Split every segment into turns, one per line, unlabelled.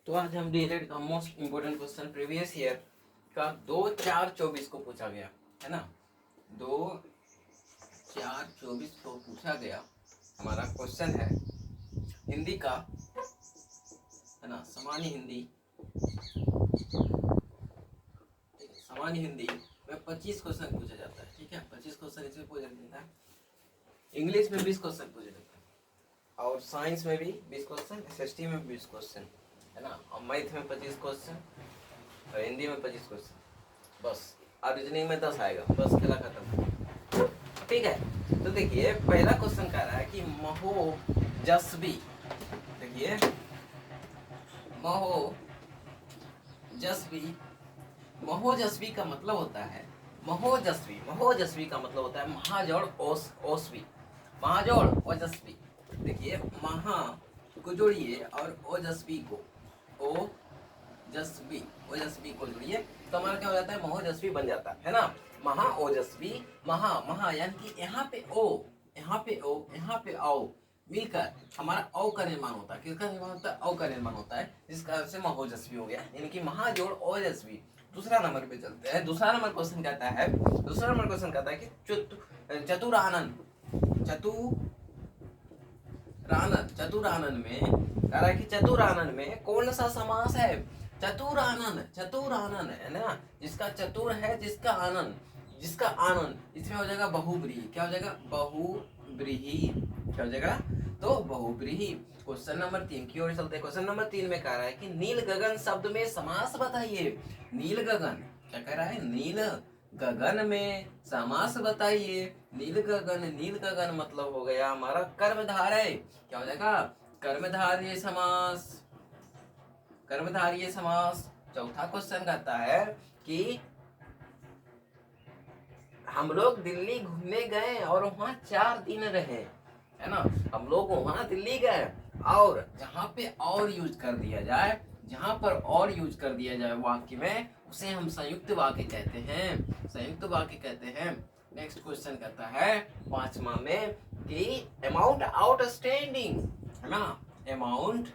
तो आज हम डीएलएड का most important question previous year का 2/4/24 को पूछा गया है ना। 2/4/24 को पूछा गया हमारा क्वेश्चन है हिंदी का, है ना। सामान्य हिंदी, सामान्य हिंदी में 25 क्वेश्चन पूछा जाता है, ठीक है। 25 क्वेश्चन इसमें पूछा जाता है। इंग्लिश में 20 क्वेश्चन पूछे जाते हैं और साइंस में भी 20 क्वेश्चन, एसएसटी में 20 क्वेश्चन, है ना। और मैथ में 25 क्वेश्चन और हिंदी में 25 क्वेश्चन, बस। और रीजनिंग में 10 आएगा, बस खेला खत्म, ठीक है। तो देखिए पहला क्वेश्चन कह रहा है कि महोजस्वी, देखिए महोजस्वी, महोजस्वी का मतलब होता है महोजस्वी, महोजस्वी का मतलब होता है महाजोड़ ओसवी, महाजोड़ ओजस्वी। देखिए महा को जोड़िए और ओजस्वी को, ओजस्वी, ओजस्वी को जोड़िए तो हमारा क्या हो जाता है, महोजस्वी बन जाता है ना। महा ओजस्वी, महा महा यानी कि यहाँ पे ओ, यहाँ पे ओ, यहाँ पे आओ मिलकर हमारा औ का निर्माण होता है। किसका निर्माण होता है? औ का निर्माण होता है, जिस कारण से महोजस्वी हो गया, यानी कि महाजोड़ ओजस्वी। दूसरा नंबर पे चलते हैं। दूसरा नंबर क्वेश्चन कहता है, दूसरा नंबर क्वेश्चन कहता है कि चतुरानन, चतुरानन में कह रहा है कि चतुरानन में कौन सा समास है? चतुरानन, चतुरानन है ना, जिसका चतुर है, जिसका आनंद, जिसका आनंद, इसमें हो जाएगा बहुब्रीहि। क्या हो जाएगा? बहुब्रीहि। क्या हो जाएगा? तो बहुब्रीहि। क्वेश्चन नंबर 3 की ओर चलते हैं। क्वेश्चन नंबर 3 में कह रहा है कि नील गगन शब्द में समास बताइए। नील गगन क्या कह रहा है? नील गगन में समास बताइए। नील गगन, नील गगन मतलब हो गया हमारा कर्मधारय। क्या हो जाएगा? कर्मधारय समास, कर्मधारय समास। चौथा क्वेश्चन कहता है कि हम लोग दिल्ली घूमने गए और वहां 4 दिन रहे, है ना। हम लोग वहां दिल्ली गए और जहां पे और यूज कर दिया जाए, जहां पर और यूज कर दिया जाए वाक्य में, उसे हम संयुक्त वाक्य कहते हैं, संयुक्त वाक्य कहते हैं। नेक्स्ट क्वेश्चन कहता है 5वां में कि अमाउंट आउटस्टैंडिंग, है ना। अमाउंट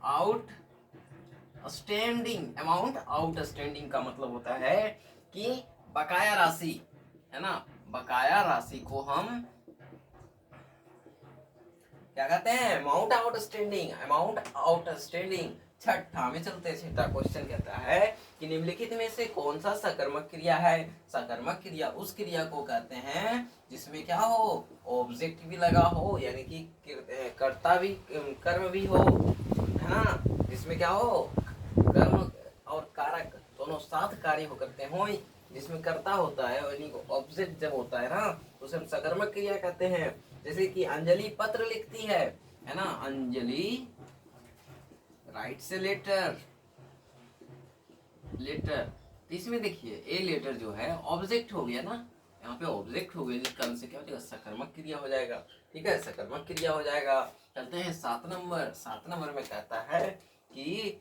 आउटस्टैंडिंग, अमाउंट आउटस्टैंडिंग का मतलब होता है कि बकाया राशि, है ना। बकाया राशि को हम क्या कहते हैं? Amount outstanding, amount outstanding. छठा में चलते हैं। छठा क्वेश्चन कहता है कि निम्नलिखित में से कौन सा सकर्मक क्रिया है? सकर्मक क्रिया उस क्रिया को कहते हैं जिसमें क्या हो? ऑब्जेक्ट भी लगा हो, यानी कि कर्ता भी, कर्म भी हो, है ना। जिसमें क्या हो? कर्म और कारक दोनों साथ कार्य हो करते हो, जिसमें कर्ता होता है और ऑब्जेक्ट जब होता है ना, तो उसे हम सकर्मक क्रिया कहते हैं। जैसे कि अंजलि पत्र लिखती है ना। Anjali writes a letter, letter. तो इसमें देखिए ए लेटर जो है ऑब्जेक्ट हो गया ना, यहाँ पे ऑब्जेक्ट हो गया, जिस कारण से क्या हो जाएगा? सकर्मक क्रिया हो जाएगा, ठीक है, सकर्मक क्रिया हो जाएगा। चलते हैं 7 नंबर। 7 नंबर में कहता है कि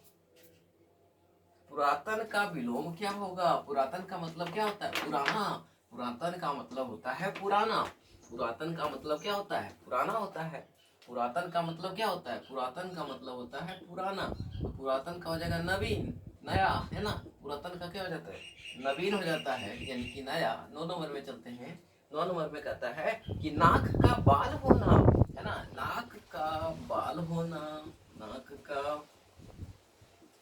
पुरातन का विलोम क्या होगा? पुरातन का मतलब क्या होता है? पुराना। पुरातन का मतलब होता है पुराना। पुरातन का मतलब क्या होता है? पुराना होता है। पुरातन का मतलब क्या होता है? पुरातन का मतलब होता है पुराना। तो पुरातन का हो जाएगा नवीन, नया, है ना। पुरातन का क्या हो जाता है? नवीन हो जाता है, यानी कि नया। 9 नंबर में चलते हैं। 9 नंबर में कहता है कि नाक का बाल होना, है ना। नाक का बाल होना, नाक का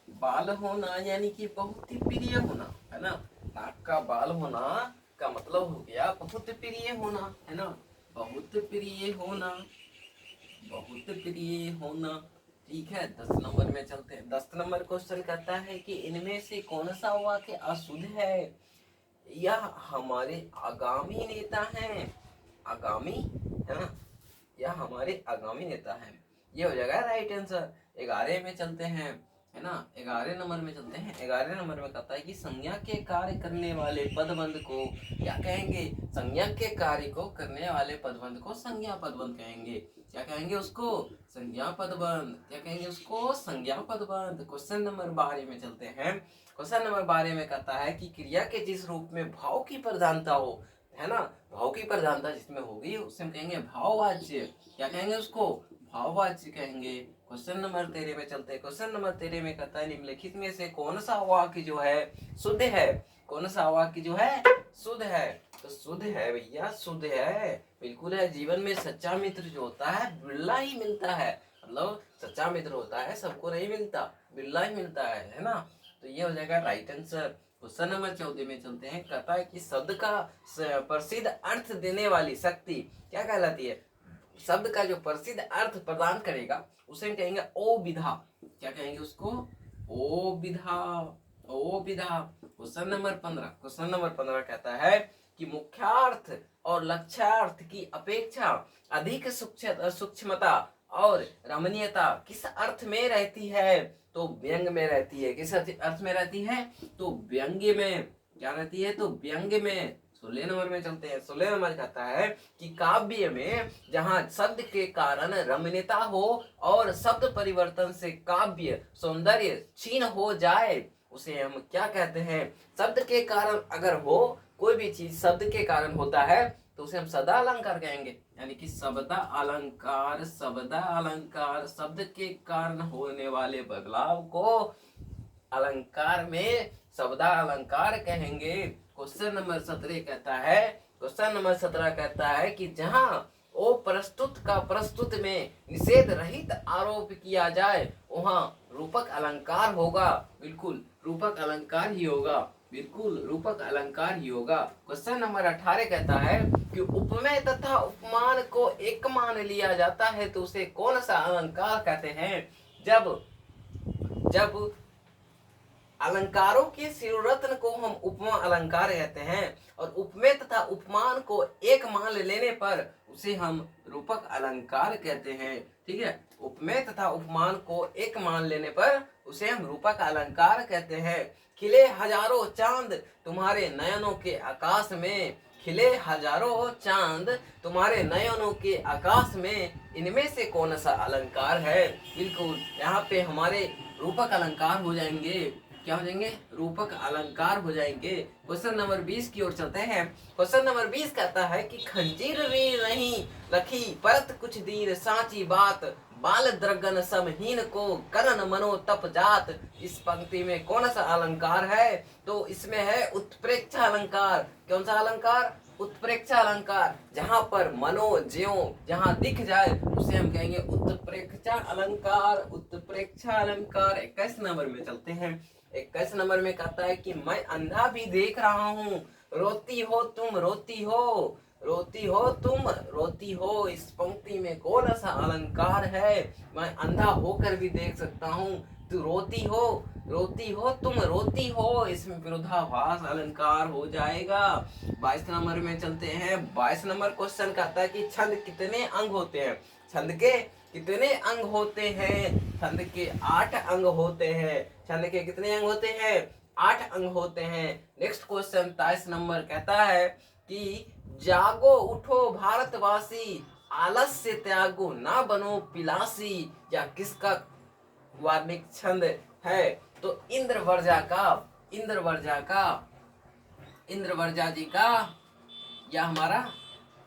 बाल होना यानी कि बहुत ही प्रिय होना, है ना। नाक का बाल होना का मतलब हो गया बहुत प्रिय होना, है ना। बहुत प्रिय होना, बहुत प्रिय होना, ठीक है। 10 नंबर में चलते हैं। 10 नंबर क्वेश्चन कहता है कि इनमें से कौन सा वाक्य अशुद्ध है? यह हमारे आगामी नेता हैं। आगामी, है ना, यह हमारे आगामी नेता हैं। ये हो जाएगा राइट आंसर। 11 में चलते हैं, है ना। 11 नंबर में चलते हैं। 11 नंबर में कहता है कि संज्ञा के कार्य करने वाले पदबंध को क्या कहेंगे? संज्ञा के कार्य को करने वाले पदबंध को संज्ञा पदबंध कहेंगे। क्या कहेंगे उसको? संज्ञा पदबंध। क्या कहेंगे उसको? संज्ञा पदबंध। क्वेश्चन नंबर 12 में चलते हैं। क्वेश्चन नंबर 12 में कहता है कि क्रिया के जिस रूप में भाव की प्रधानता हो, है ना, भाव की प्रधानता जिसमें होगी उसे हम कहेंगे भाववाच्य। क्या कहेंगे उसको? भाववाच्य कहेंगे, क्वेश्चन नंबर 13 में चलते हैं। क्वेश्चन नंबर 13 में कहता है निम्नलिखित में से कौन सा वाक्य जो है शुद्ध है? कौन सा वाक्य जो है शुद्ध है? तो शुद्ध है भैया, शुद्ध है, बिल्कुल है। जीवन में सच्चा मित्र जो होता है बिरला ही मिलता है, मतलब सच्चा मित्र होता है सबको नहीं मिलता, बिरला ही मिलता है ना। तो ये हो जाएगा राइट आंसर। क्वेश्चन नंबर 14 में चलते हैं। कहता है कि शब्द का प्रसिद्ध अर्थ देने वाली शक्ति क्या कहलाती है? शब्द का जो प्रसिद्ध अर्थ प्रदान करेगा उसे हम कहेंगे ओ विधा। क्या कहेंगे उसको? ओ विधा, ओ विधा। क्वेश्चन नंबर 15, क्वेश्चन नंबर 15 कहता है कि मुख्यार्थ और लक्ष्यार्थ की अपेक्षा अधिक सूक्ष्मता और रमणीयता किस अर्थ में रहती है? तो व्यंग में रहती है। किस अर्थ में रहती है? तो व्यंग्य में। क्या रहती है? तो व्यंग्य में। 16 नंबर में चलते हैं। 16 नंबर कहता है कि काव्य में जहां शब्द के कारण रमणीयता हो और शब्द परिवर्तन से काव्य सौंदर्य क्षीण हो जाए उसे हम क्या कहते हैं? शब्द के कारण अगर हो, कोई भी चीज शब्द के कारण होता है तो उसे हम सदा अलंकार कहेंगे। यानी कि शब्द अलंकार, शब्द अलंकार, शब्द के कारण होने वाले बदलाव को अलंकार में शब्द अलंकार कहेंगे। क्वेश्चन नंबर 17 कहता है, क्वेश्चन नंबर 17 कहता है कि जहां ओ प्रस्तुत का प्रस्तुत में निषेध रहित आरोप किया जाए वहां रूपक अलंकार होगा। बिल्कुल रूपक अलंकार ही होगा, बिल्कुल रूपक अलंकार ही होगा। क्वेश्चन नंबर 18 कहता है कि उपमेय तथा उपमान को एक मान लिया जाता है तो उसे कौन सा अलंकार कहते हैं? जब अलंकारों के शिरोरत्न को हम उपमा अलंकार कहते हैं और उपमेय तथा उपमान को एक मान लेने पर उसे हम रूपक अलंकार कहते हैं। ठीक है, उपमेय तथा उपमान को एक मान लेने पर उसे हम रूपक अलंकार कहते हैं। खिले हजारों चांद तुम्हारे नयनों के आकाश में, खिले हजारों चांद तुम्हारे नयनों के आकाश में, इनमें से कौन सा अलंकार है? बिल्कुल यहाँ पे हमारे रूपक अलंकार हो जाएंगे। क्या हो जाएंगे? रूपक अलंकार हो जाएंगे। क्वेश्चन नंबर 20 की ओर चलते हैं। क्वेश्चन नंबर 20 कहता है कि खंजीर रे नहीं रखी परत कुछ दीर साची बात, बाल द्रगन समहीन को करन मनो तप जात। इस पंक्ति में कौन सा अलंकार है? तो इसमें है उत्प्रेक्षा अलंकार। कौन सा अलंकार? उत्प्रेक्षा अलंकार। जहां पर मनो ज्यों जहां दिख जाए उसे हम कहेंगे उत्प्रेक्षा अलंकार, उत्प्रेक्षा अलंकार। 21 नंबर में चलते हैं। 21 नंबर में कहता है कि मैं अंधा भी देख रहा हूँ, रोती हो तुम रोती हो, रोती हो तुम रोती हो। इस पंक्ति में कौन सा अलंकार है? मैं अंधा होकर भी देख सकता हूँ, तू रोती हो तुम रोती हो, इसमें विरोधाभास अलंकार हो जाएगा। 22 नंबर में चलते हैं। 22 नंबर क्वेश्चन कहता है कि छंद कितने अंग होते हैं? छंद के कितने अंग होते हैं? छंद के 8 अंग होते हैं। छंद के कितने अंग होते हैं? 8 अंग होते हैं। नेक्स्ट क्वेश्चन 23 नंबर कहता है कि जागो उठो भारतवासी, आलस्य त्यागो ना बनो पिलासी। या किसका वार्णिक छंद है? तो इंद्रवर्जा जी का यह हमारा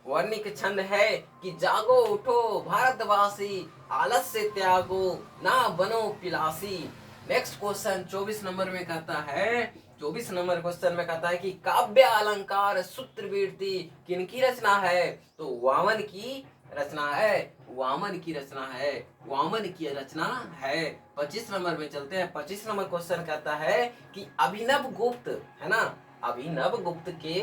वर्णिक छंद है कि जागो उठो भारतवासी, आलस्य त्यागो ना बनो पिलासी। नेक्स्ट क्वेश्चन 24 नंबर में कहता है, 24 नंबर क्वेश्चन में कहता है कि काव्य अलंकार सूत्रवृत्ति किनकी रचना है? तो वामन की रचना है, वामन की रचना है, वामन की रचना है। 25 नंबर में चलते हैं। 25 नंबर क्वेश्चन कहता है कि अभिनव गुप्त है ना, अभिनव गुप्त के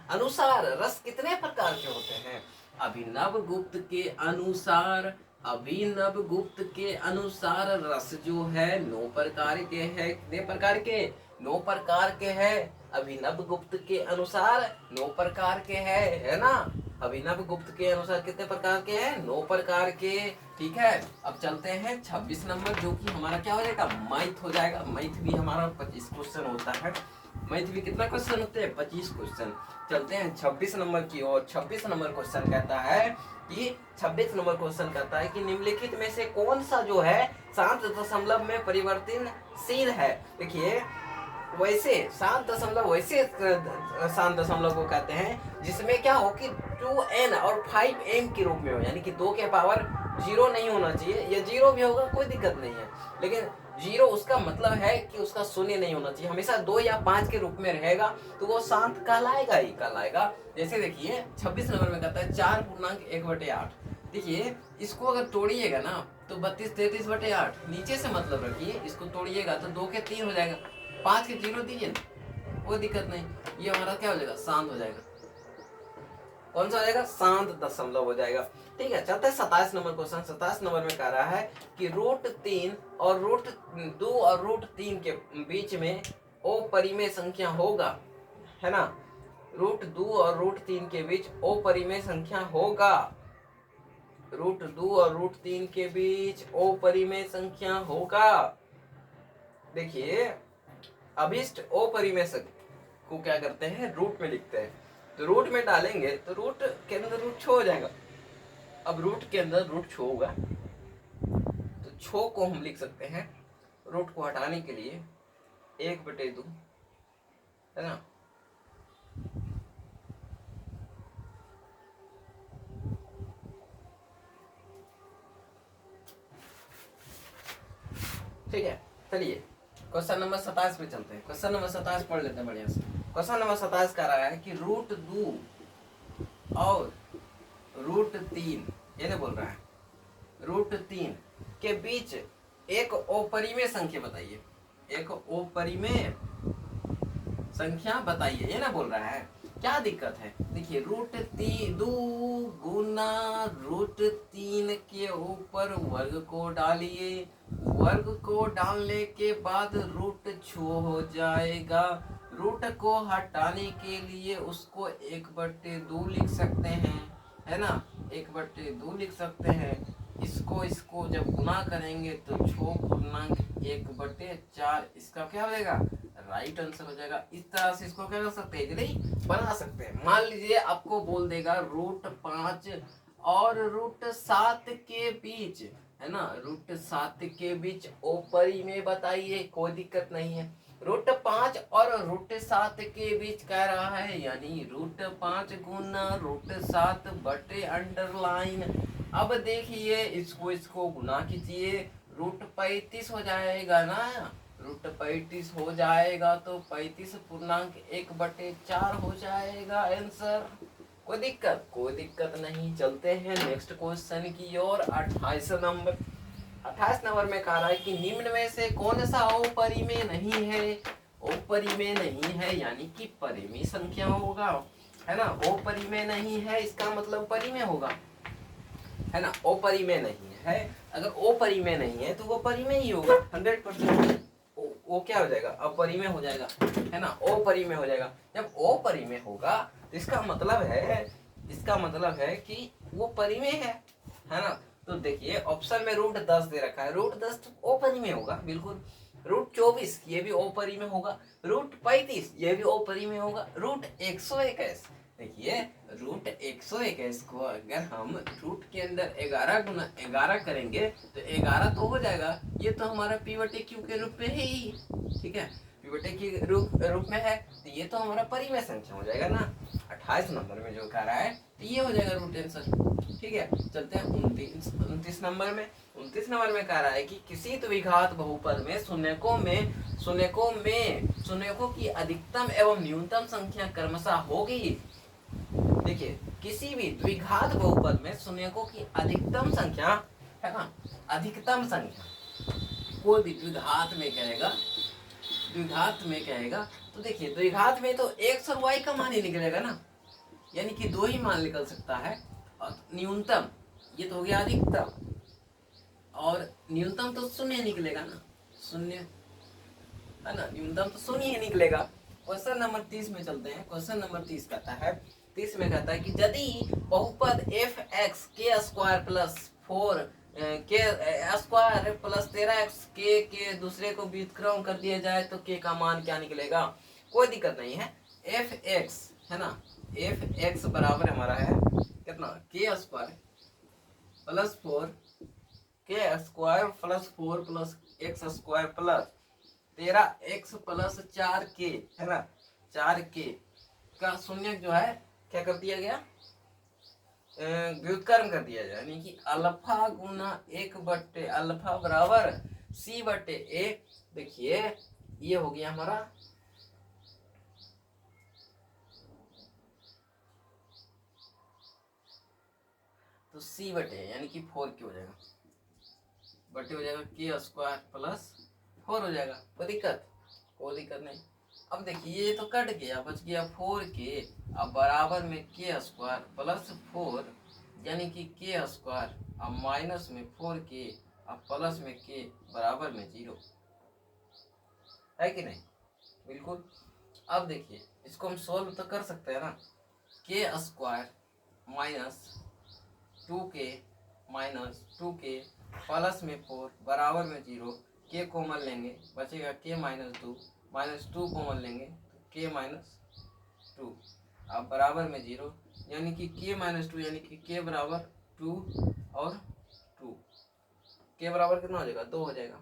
अनुसार रस कितने प्रकार के होते हैं? अभिनव गुप्त के अनुसार, अभिनव गुप्त के अनुसार रस जो है 9 प्रकार के हैं। कितने प्रकार के? 9 प्रकार के हैं। अभिनव गुप्त के अनुसार 9 प्रकार के हैं, है ना। अभिनव गुप्त के अनुसार कितने प्रकार के हैं? 9 प्रकार के। ठीक है, अब चलते हैं 26 नंबर, जो कि हमारा क्या हो जाएगा? मैथ हो जाएगा। मैथ भी हमारा 25 क्वेश्चन होता है। मैथ भी कितना क्वेश्चन होते हैं? 25 क्वेश्चन। चलते हैं 26 नंबर की ओर। 26 नंबर क्वेश्चन कहता है कि 26 नंबर क्वेश्चन कहता है कि निम्नलिखित में से कौन सा जो है शांत दशमलव में परिवर्तनशील है? देखिए, वैसे शांत दशमलव वैसे शांत दशमलव को कहते हैं जिसमें क्या हो कि 2n और 5m के रूप में हो, यानी कि 2 के पावर जीरो नहीं होना चाहिए, या जीरो भी होगा कोई दिक्कत नहीं है, लेकिन जीरो उसका मतलब है कि उसका शून्य नहीं होना चाहिए, हमेशा 2 या 5 के रूप में रहेगा तो वो शांत कहलाएगा ही कहलाएगा। जैसे देखिए 26 नंबर में कहता है 4.1/8। देखिए इसको अगर तोड़िएगा ना तो 32 33/8, नीचे से मतलब रखिए, इसको तोड़िएगा तो 2 के 3 हो जाएगा, 5 के 0 दीजिए ना, कोई दिक्कत नहीं, ये हमारा क्या हो जाएगा, शांत हो जाएगा। कौन सा हो जाएगा, शांत दशमलव हो जाएगा। ठीक है, चलते हैं 27 नंबर क्वेश्चन। 27 नंबर में कह रहा है कि √3 और √2 और √3 के बीच में अपरिमेय संख्या होगा, है ना, √2 और √3 के बीच अपरिमेय संख्या होगा, √2 और √3 के बीच अपरिमेय संख्या होगा। देखिए अभिष्ट अपरिमेय संख्या को क्या करते हैं, रूट में लिखते हैं, तो रूट में डालेंगे तो रूट के अंदर रूट छो हो जाएगा। अब रूट के अंदर रूट छो होगा तो छो को हम लिख सकते हैं रूट को हटाने के लिए 1/2, है ना, ठीक है। चलिए क्वेश्चन नंबर 27 पे चलते हैं। क्वेश्चन नंबर 27 पढ़ लेते हैं बढ़िया से। क्वेश्चन नंबर 27 कह रहा है कि √2 और √3, ये नहीं बोल रहा है, √3 के बीच एक अपरिमेय संख्या बताइए, एक अपरिमेय संख्या बताइए, ये ना बोल रहा है, क्या दिक्कत है। देखिए √2 गुना √3 के ऊपर वर्ग को डालिए, वर्ग को डालने के बाद रूट छो हो जाएगा, रूट को हटाने के लिए उसको 1/2 लिख सकते हैं, है ना, 1/2 लिख सकते हैं। इसको जब गुना करेंगे तो 6×1/4, इसका क्या हो जाएगा, राइट आंसर हो जाएगा। इस तरह से इसको क्या कर सकते हैं, नहीं बना सकते हैं। मान लीजिए आपको बोल देगा √5 और √7 के बीच, है ना, √7 के बीच अपरिमेय बताइए, कोई दिक्कत नहीं है। √5 और √7 के बीच कह रहा है, यानी √5 गुना √7 बटे अंडरलाइन। अब देखिए इसको गुना कीजिए, √35 हो जाएगा ना, √35 हो जाएगा तो 35.1/4 हो जाएगा आंसर। कोई दिक्कत नहीं। चलते हैं नेक्स्ट क्वेश्चन की ओर। 28 नंबर। 28 नंबर में कह रहा है कि निम्न में से कौन सा अपरिमेय नहीं है, अपरिमेय नहीं है यानी कि परिमेय संख्या होगा, है ना, अपरिमेय नहीं है इसका मतलब परिमेय होगा, है ना, अपरिमेय नहीं है। अगर अपरिमेय नहीं है तो वो परिमेय ही होगा 100%। वो क्या हो जाएगा, अपरिमेय हो जाएगा, है ना, अपरिमेय हो जाएगा। जब अपरिमेय होगा तो इसका मतलब है कि वो परिमेय है ना। तो देखिए ऑप्शन में √10 दे रखा है, √10 तो अपरिमेय होगा बिल्कुल। √24 ये भी अपरिमेय होगा, √35 ये भी अपरिमेय होगा, √121, देखिए √121 को अगर हम रूट के अंदर 11 गुना 11 करेंगे तो 11 तो हो जाएगा, ये तो हमारा p/q के रूप में है ही, ठीक है, p/q के रूप में है, तो ये तो हमारा परिमेय संख्या हो जाएगा ना। 28 नंबर में जो कह रहा है तो ये हो जाएगा रूट आंसर। ठीक है, चलते हैं 29 नंबर में। 29 नंबर में कह रहा है कि किसी द्विघात बहुपद में शून्यकों की अधिकतम एवं न्यूनतम संख्या क्रमशः होगी। देखिए किसी भी द्विघात बहुपद में शून्यकों की अधिकतम संख्या, है ना, अधिकतम संख्या कोई भी द्विघात में कहेगा तो देखिए द्विघात में तो x और y का मान ही निकलेगा ना, यानी कि 2 ही मान निकल सकता है। और न्यूनतम ये तो हो गया अधिकतम, और न्यूनतम तो शून्य निकलेगा ना, शून्य, है ना, न्यूनतम तो शून्य ही निकलेगा। क्वेश्चन नंबर 30 में चलते हैं। क्वेश्चन नंबर 30 कहता है, 30 में कहता है कि यदि बहुपद f(x) k² plus 4 k² plus 13x के दूसरे को व्युत्क्रम कर दिया जाए तो k का मान क्या निकलेगा। कोई दिक्कत नहीं है, f(x) है ना, f(x) बराबर हमारा है कितना, k² plus 4 k² plus 4 plus x² plus 13x plus 4k, है ना, 4k का शून्य जो है क्या कर दिया गया, व्युत्क्रम कर दिया जाए, यानी कि अल्फा गुना 1/, अल्फा बराबर c/a। देखिए ये हो गया हमारा तो c/a यानी कि 4k हो जाएगा, बटे हो जाएगा k² प्लस 4 हो जाएगा। कोई दिक्कत नहीं। अब देखिए ये तो कट गया, बच गया 4k, अब बराबर में k² प्लस 4 यानी कि k², अब माइनस में 4k, अब प्लस में k बराबर में 0 है कि नहीं? बिल्कुल। अब देखिए इसको हम सोल्व तो कर सकते हैं ना, k² minus 2k minus 2k plus में 4 बराबर में 0, k कॉमन लेंगे बचेगा k माइनस 2, माइनस 2 कॉमन लेंगे तो k माइनस 2, अब बराबर में 0, यानी कि k माइनस 2 यानी कि k बराबर 2 और 2, k बराबर कितना हो जाएगा? 2 हो जाएगा।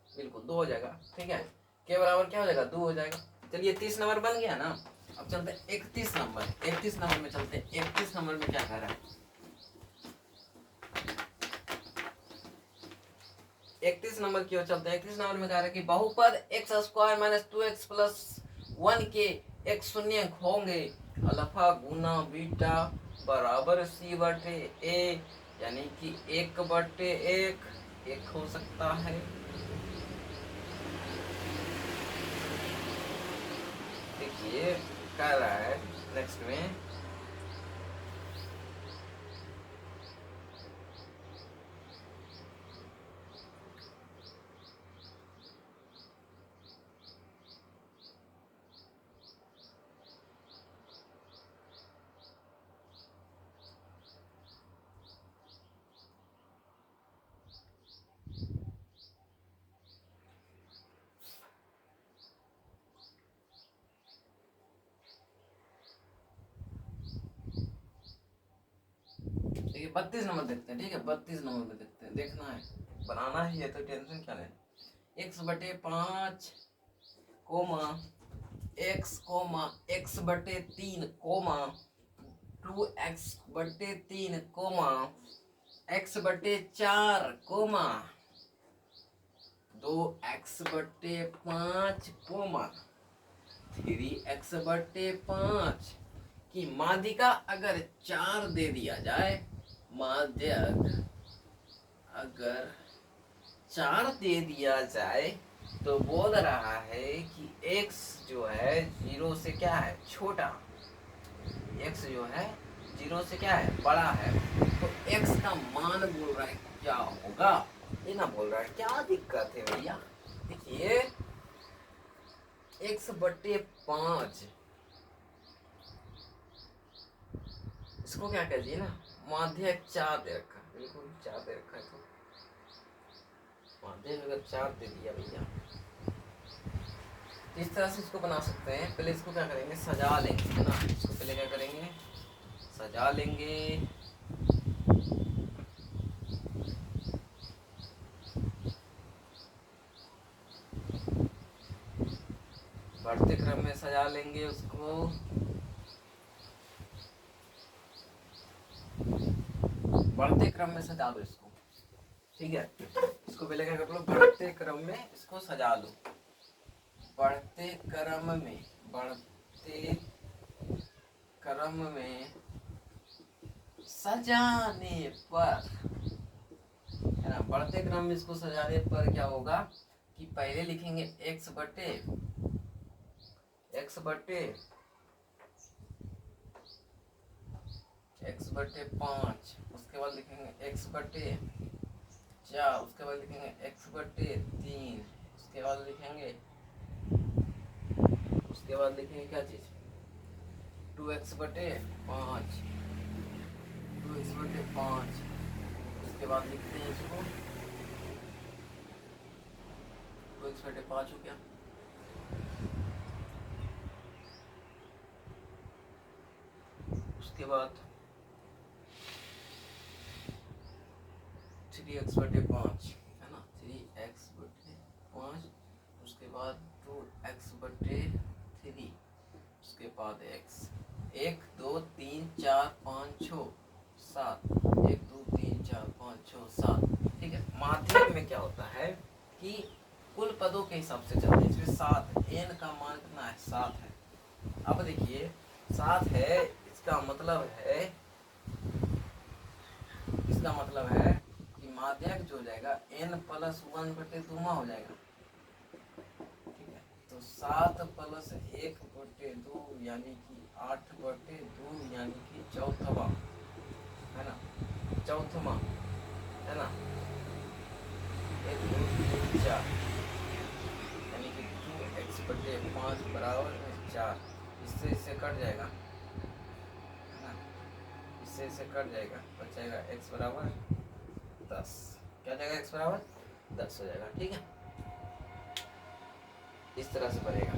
बिल्कुल 2 हो जाएगा, ठीक है। k बराबर क्या हो जाएगा? 2 हो जाएगा। चलिए 30 नंबर बन गया ना। अब चलते 31 नंबर, 31 नंबर में चलते। 31 नंबर में क्या कह रहा है? 31 नंबर की ओर चलते हैं। 31 नंबर में कह रहा है कि बहुपद x² माइनस 2x प्लस 1 के एक शून्य होंगे, अल्फा गुना बीटा बराबर c/a, यानी कि 1/1 1 हो सकता है। देखिए कह रहा है नेक्स्ट में देखिए 32 नंबर देखते हैं, ठीक है। 32 नंबर में देखते हैं, देखना है, बनाना ही है तो टेंशन क्या लेना। 1/5 comma x/3 comma 2x/3 comma x/4 comma 2x/5 comma 3x/5 की माध्यिका अगर 4 दे दिया जाए, माध्यक अगर 4 दे दिया जाए तो बोल रहा है कि x जो है 0 से क्या है? छोटा। x जो है 0 से क्या है? बड़ा है। तो x का मान बोल रहा है क्या होगा, ये ना बोल रहा है। क्या दिक्कत है भैया? देखिए x/5 इसको क्या कह दिए ना, माध्यक 4 दे रखा है, बिल्कुल 4 दे रखा है। तो माध्यक अगर 4 दे दिया भैया, इस तरह से इसको बना सकते हैं। पहले इसको क्या करेंगे? सजा लेंगे, है ना। इसको पहले क्या करेंगे? सजा लेंगे। बढ़ते क्रम में सजा लेंगे उसको। बढ़ते क्रम में सजा दो इसको, ठीक है। इसको पहले क्या कर लो? बढ़ते क्रम में इसको सजा लो। बढ़ते क्रम में, बढ़ते क्रम में सजाने पर, है ना। बढ़ते क्रम में इसको सजाने पर क्या होगा कि पहले लिखेंगे x/5, उसके बाद लिखेंगे x/4, उसके बाद लिखेंगे x/3, उसके बाद लिखेंगे क्या चीज? 2x/5, उसके बाद लिखते हैं इसको 2x/5 हो गया। उसके बाद 3x/5, है ना। 3x/5, उसके बाद 2x/3, उसके बाद x एक दो तीन चार पाँच छः सात, एक दो तीन चार पाँच छः सात। ठीक है, माध्यक में क्या होता है कि कुल पदों के हिसाब से चलते हैं। इसमें सात, एन का मान कितना है, सात है। अब देखिए सात है, इसका मतलब है कि माध्यक जो हो जाएगा एन प्लस वन बटे दूमा हो जाएगा। ठीक है, तो सात प्लस एक बटे दो यानी कि 8 बटे दो यानी कि चौथवा, है ना, चौथमा, है ना। एक दो तीन चार यानी कि 2x बटे 5 बराबर 4। इससे कट जाएगा, है ना, इससे कट जाएगा, बचेगा x बराबर 10। क्या जाएगा, x बराबर 10 हो जाएगा। ठीक है, इस तरह से बनेगा।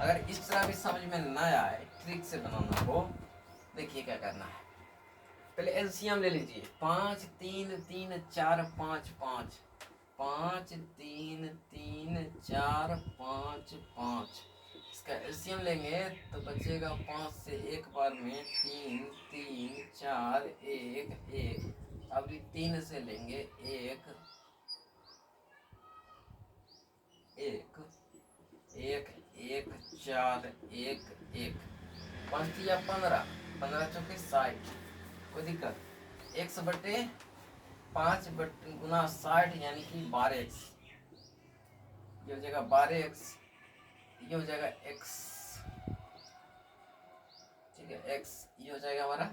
अगर इस तरह भी समझ में ना आए, ट्रिक से बनाना हो, देखिए क्या करना है। पहले एलसीएम ले लीजिए, 5 3 3 4 5 5, 5 3 3 4 5 5। इसका एलसीएम लेंगे तो बचेगा 5 से एक बार में 3 3 4 1 1। अब 3 से लेंगे 1 1 1 1 4 1 1, 5 या 15, 15 चौके 60। कोई दिक्कत। x बटे 5 बटे गुना 60 यानी कि 12x। ये हो जाएगा 12x, ये हो जाएगा x। ठीक है, x ये हो जाएगा हमारा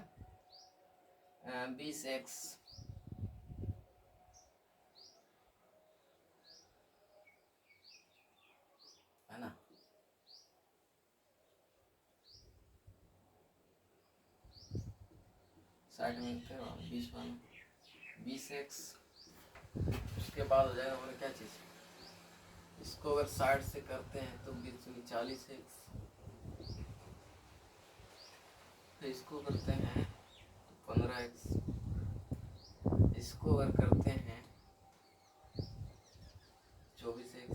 20x, है ना। साइड में 20x। उसके बाद हो जाएगा हमारा क्या चीज़, इसको अगर साइड से करते हैं तो 40x। तो इसको करते हैं तो 15x। इसको अगर करते हैं 24x।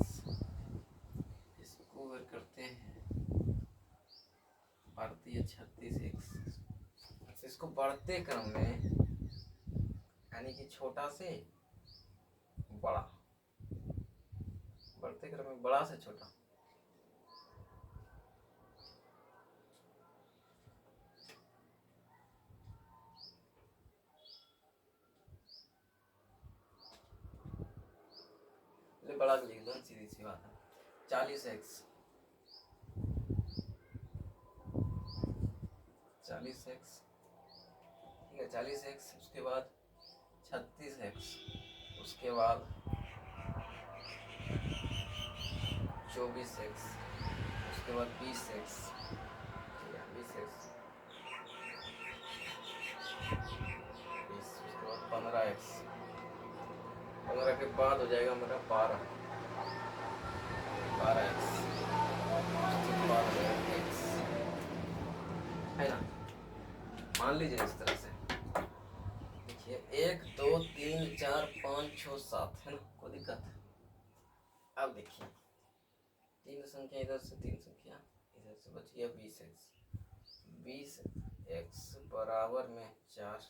इसको अगर करते हैं भारतीय 36x। इसको बढ़ते क्रम में यानी कि छोटा से बड़ा, बढ़ते क्रम में बड़ा से छोटा। बड़ा लिख दो, सीधी सी बात है। 40x, 40x। ठीक है, 40x। उसके बाद 36x। उसके बाद 24x। उसके बाद 20x। ठीक है, 20x। 20। उसके बाद 15x। 15 के बाद हो जाएगा मेरा 12x। उसके बाद हो जाएगा x, है ना। मान लीजिए इस तरह से, देखिए 1 2 3 4 5 6 7, है ना, कोई दिक्कत। अब देखिए 3 संख्या इधर से, 3 संख्या इधर से, बच गया 20x। 20x बराबर में 4।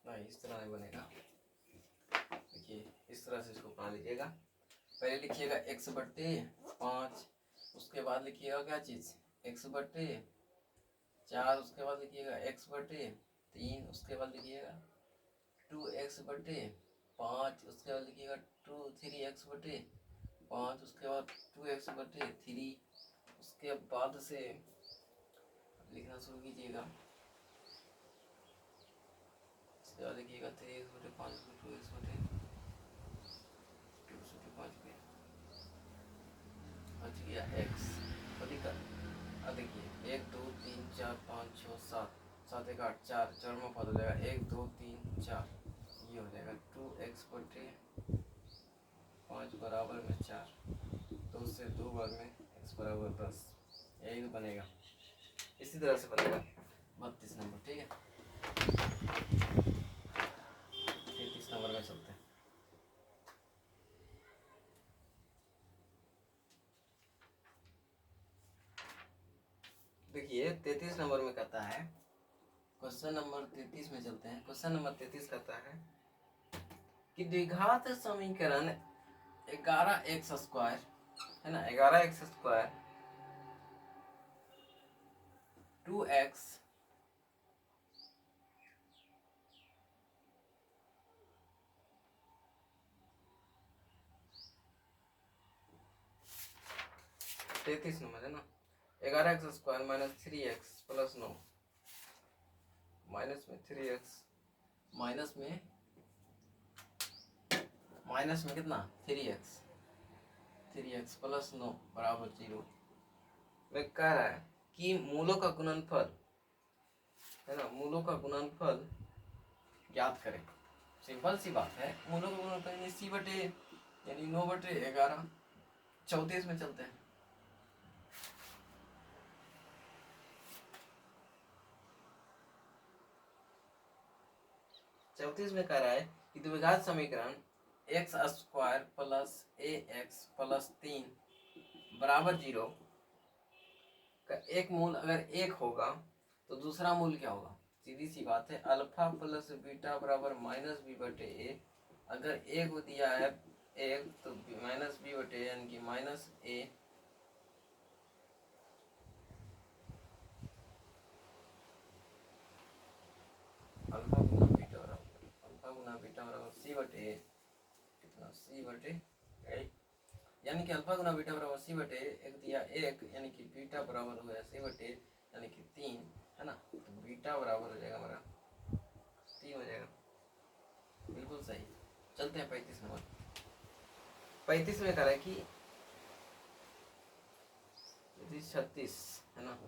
नहीं, इस तरह नहीं बनेगा। देखिए इस तरह से इसको बना लीजिएगा। पहले लिखिएगा x बट्टे 5। उसके बाद लिखिएगा क्या चीज़, x बट्टे 4। उसके बाद लिखिएगा x बट्टे 3। उसके बाद लिखिएगा 2x बट्टे 5। उसके बाद लिखिएगा 3x बट्टे 5। उसके बाद 2x बट्टे 3। उसके बाद से लिखना शुरू कीजिएगा। उसके बाद लिखिएगा 3x बटे 5, 2x बटे 5 पे बच गया x। तो दिक्कत। अब देखिए 1 2 3 4 5 6 7, 7 1 8 4, 4 में पद हो जाएगा 1 2 3 4। ये हो जाएगा 2x बटे 5 बराबर में 4। से 2 बार में x बराबर 10, यही तो बनेगा। इसी तरह से बनेगा 32 नंबर। ठीक है, 33 नंबर में चलते हैं। देखिए 33 नंबर में कहता है, क्वेश्चन नंबर 33 में चलते हैं। क्वेश्चन नंबर 33 कहता है कि द्विघात समीकरण 11x स्क्वायर है ना, 11x स्क्वायर 2x33 नंबर है ना, 11x square minus 3x plus 9, minus में 3x, माइनस में कितना 3x प्लस 9 बराबर 0 में कह रहा है कि मूलों का गुणनफल है ना, मूलों का गुणनफल ज्ञात करें। सिंपल सी बात है, मूलों का गुणनफल यानी c बटे यानी 9/11। 34 में चलते हैं। चौतीस में कह रहा है कि द्विघात समीकरण x square plus ax plus 3 बराबर 0 का एक मूल अगर 1 होगा तो दूसरा मूल क्या होगा। सीधी सी बात है, अल्फा प्लस बीटा बराबर माइनस बी बटे ए। अगर ए को दिया है 1 तो माइनस बी बटे ए यानी कि माइनस ए, अल्फा गुना बीटा बराबर सी बटे ए, कितना सी बटे ए, यानी कि अल्फा गुना बीटा बराबर सी बटे एक दिया 1 यानी कि बीटा बराबर हो गया सी बटे यानी कि 3 है ना, तो बीटा बराबर हो जाएगा हमारा 3 हो जाएगा। बिल्कुल सही। चलते हैं 35 नंबर। 35 में कह रहा है कि 36 है ना,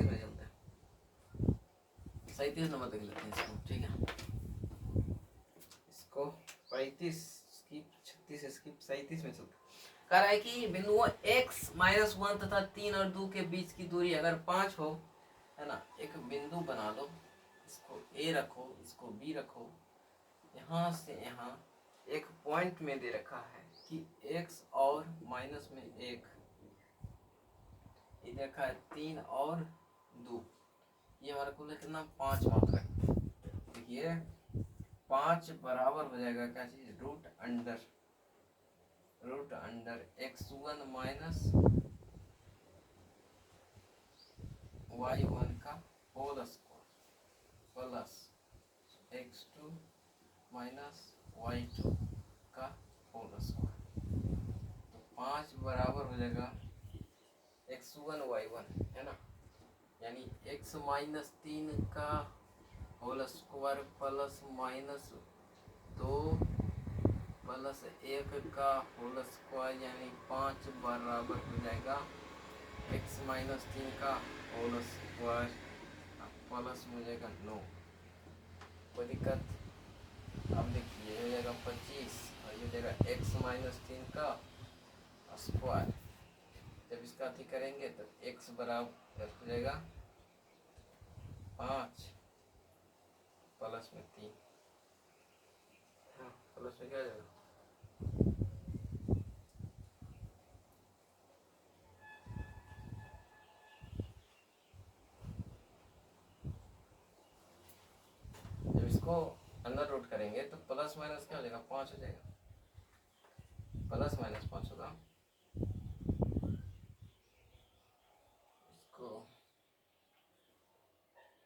में चलते हैं। 37 नंबर तक लेते हैं इसको। ठीक है, इसको 35 स्किप, 36 स्किप, 37 में चलते हैं। कह रहा है कि बिंदुओं x-1 तथा 3 और 2 के बीच की दूरी अगर 5 हो है ना, एक बिंदु बना लो, इसको a रखो, इसको b रखो, यहाँ से यहाँ एक पॉइंट में दे रखा है कि x और माइनस में 1, ये देखा है 3 और 2, ये हमारा कुल कितना 5 मात्रा है। देखिए 5 बराबर हो जाएगा क्या चीज, root under x1 minus y1 का whole square plus x2 minus y2 का होल स्क्वायर। तो 5 बराबर हो जाएगा x1 y1 है ना, यानी x माइनस 3 का whole square plus minus 2 plus 1 का होल स्क्वायर यानी 5 बराबर हो जाएगा x माइनस 3 का होल स्क्वायर प्लस हो जाएगा 9। कोई दिक्कत। अब देखिए हो जाएगा 25 और ये हो जाएगा x माइनस 3 का स्क्वायर। जब इसका अति करेंगे तो x बराबर हो जाएगा 5 प्लस में 3, हाँ प्लस में क्या आ जाएगा, जब इसको अंदर रूट करेंगे तो प्लस माइनस क्या हो जाएगा 5 हो जाएगा, प्लस माइनस 5 होगा। इसको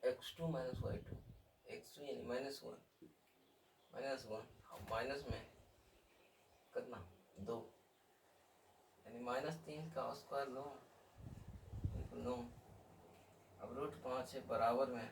x2 माइनस y2, x2 यानी -1 माइनस में कितना 2 यानी -3 का स्क्वायर 9। अब रूट 5 है बराबर में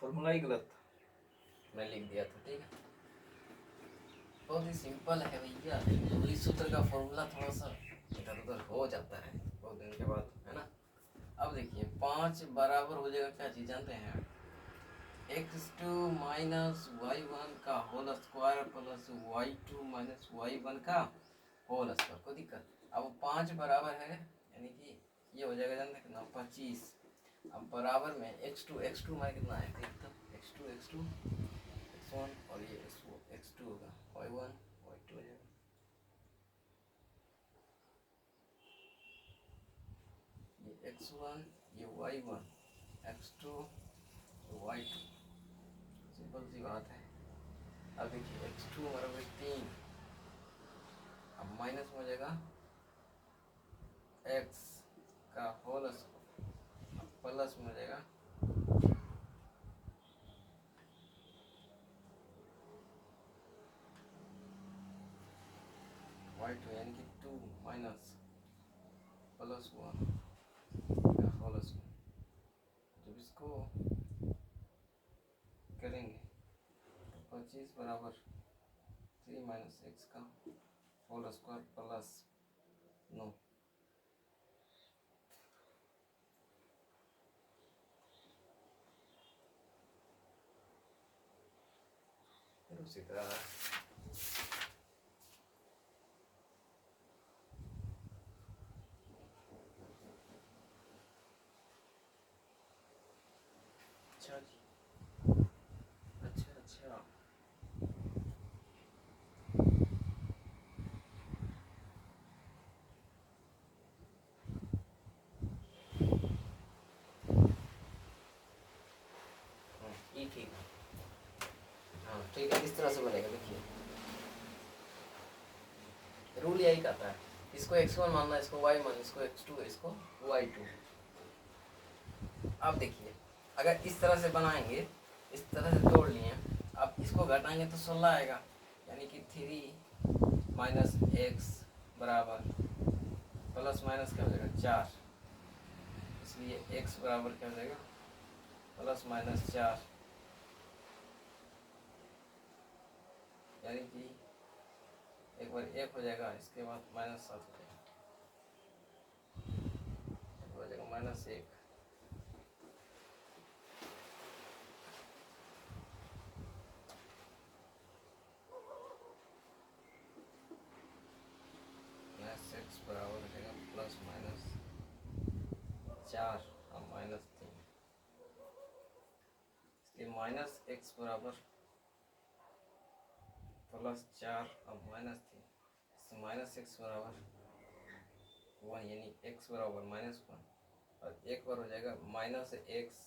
फॉर्मूला ही गलत था, मैं लिख दिया था। ठीक है, बहुत ही सिंपल है भैया। इंग्लिश सूत्र का फॉर्मूला थोड़ा सा इधर उधर हो जाता है बहुत दिन के बाद, है ना। अब देखिए 5 बराबर हो जाएगा क्या चीज़ जानते हैं, x2 माइनस y1 का whole square plus y2 minus y1 का होल स्क्वायर। कोई दिक्कत, अब 5 बराबर है यानी कि ये हो जाएगा जानते कितना 25। अब बराबर में x2 में कितना है x2 x1 और ये x2 होगा y1 y2 हो जाएगा। ये x1 ये y1 x2 y2, सिंपल सी बात है। अब देखिए x2 बराबर 3, अब माइनस में हो जाएगा x का होल स्क्वायर प्लस में हो जाएगा y2 यानी कि 2 माइनस प्लस 1 का होल स्क्वायर। जब इसको करेंगे तो 25 बराबर 3 माइनस एक्स का होल स्क्वायर प्लस 9। फिर उसी तरह अच्छा जी, अच्छा ये ठीक है। हाँ ठीक है, इस तरह से बनेगा। देखिए रूल यही कहता है, इसको x1 मानना, इसको y मानना, इसको x2 इसको y2। अब देखिए अगर इस तरह से बनाएंगे, इस तरह से तोड़ लिए, अब इसको घटाएंगे तो 16 आएगा, यानी कि 3 माइनस एक्स बराबर प्लस माइनस क्या हो जाएगा 4, इसलिए x बराबर क्या हो जाएगा प्लस माइनस 4, यानी कि एक बार 1 हो जाएगा, इसके बाद माइनस 7 हो जाएगा माइनस 1। एक्स बराबर हो जाएगा प्लस माइनस 4 और माइनस 3, इसलिए माइनस एक्स बराबर प्लस 4 और माइनस 3, माइनस एक्स बराबर 1, यानी एक्स बराबर माइनस 1, और एक बार हो जाएगा माइनस एक्स,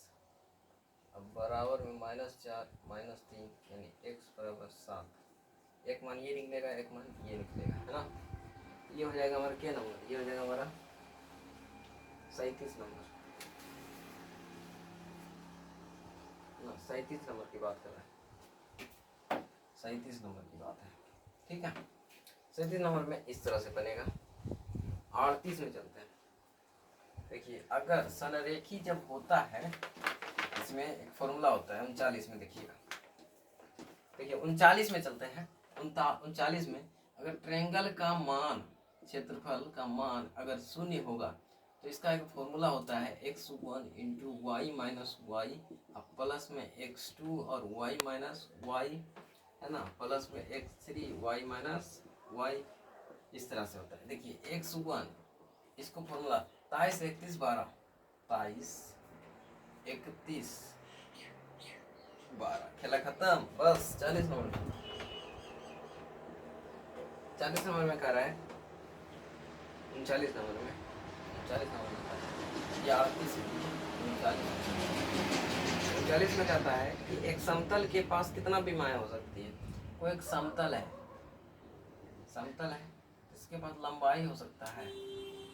अब बराबर में माइनस 4 माइनस 3, यानी एक्स बराबर 7। एक मान ये निकलेगा, एक मान ये निकलेगा, है ना। ये हो जाएगा हमारा क्या नंबर, ये हो जाएगा हमारा 37 नंबर। 37 नंबर की बात कर रहे हैं, 37 नंबर की बात है। ठीक है, 37 नंबर में इस तरह से बनेगा। 38 में चलते हैं। देखिए अगर संरेखी जब होता है, इसमें एक फॉर्मूला होता है 39 में। देखिएगा, देखिए 39 में चलते हैं। 39 में अगर ट्रायंगल का मान, क्षेत्रफल का मान अगर 0 होगा तो इसका एक फॉर्मूला होता है x1 into y minus y, plus में x2 और y माइनस वाई, है ना, प्लस में x3 y माइनस वाई। इस तरह से होता है। देखिए x1 इसको फॉर्मूला 23 31 12, 23 31 12, खेला खत्म, बस 40 नंबर। 40 नंबर में कह रहा है 39 नंबर में, 39 नंबर में या 38 39 में कहता है कि एक समतल के पास कितना भी माया हो सकती है। कोई एक समतल है, समतल है, इसके पास लंबाई हो सकता है,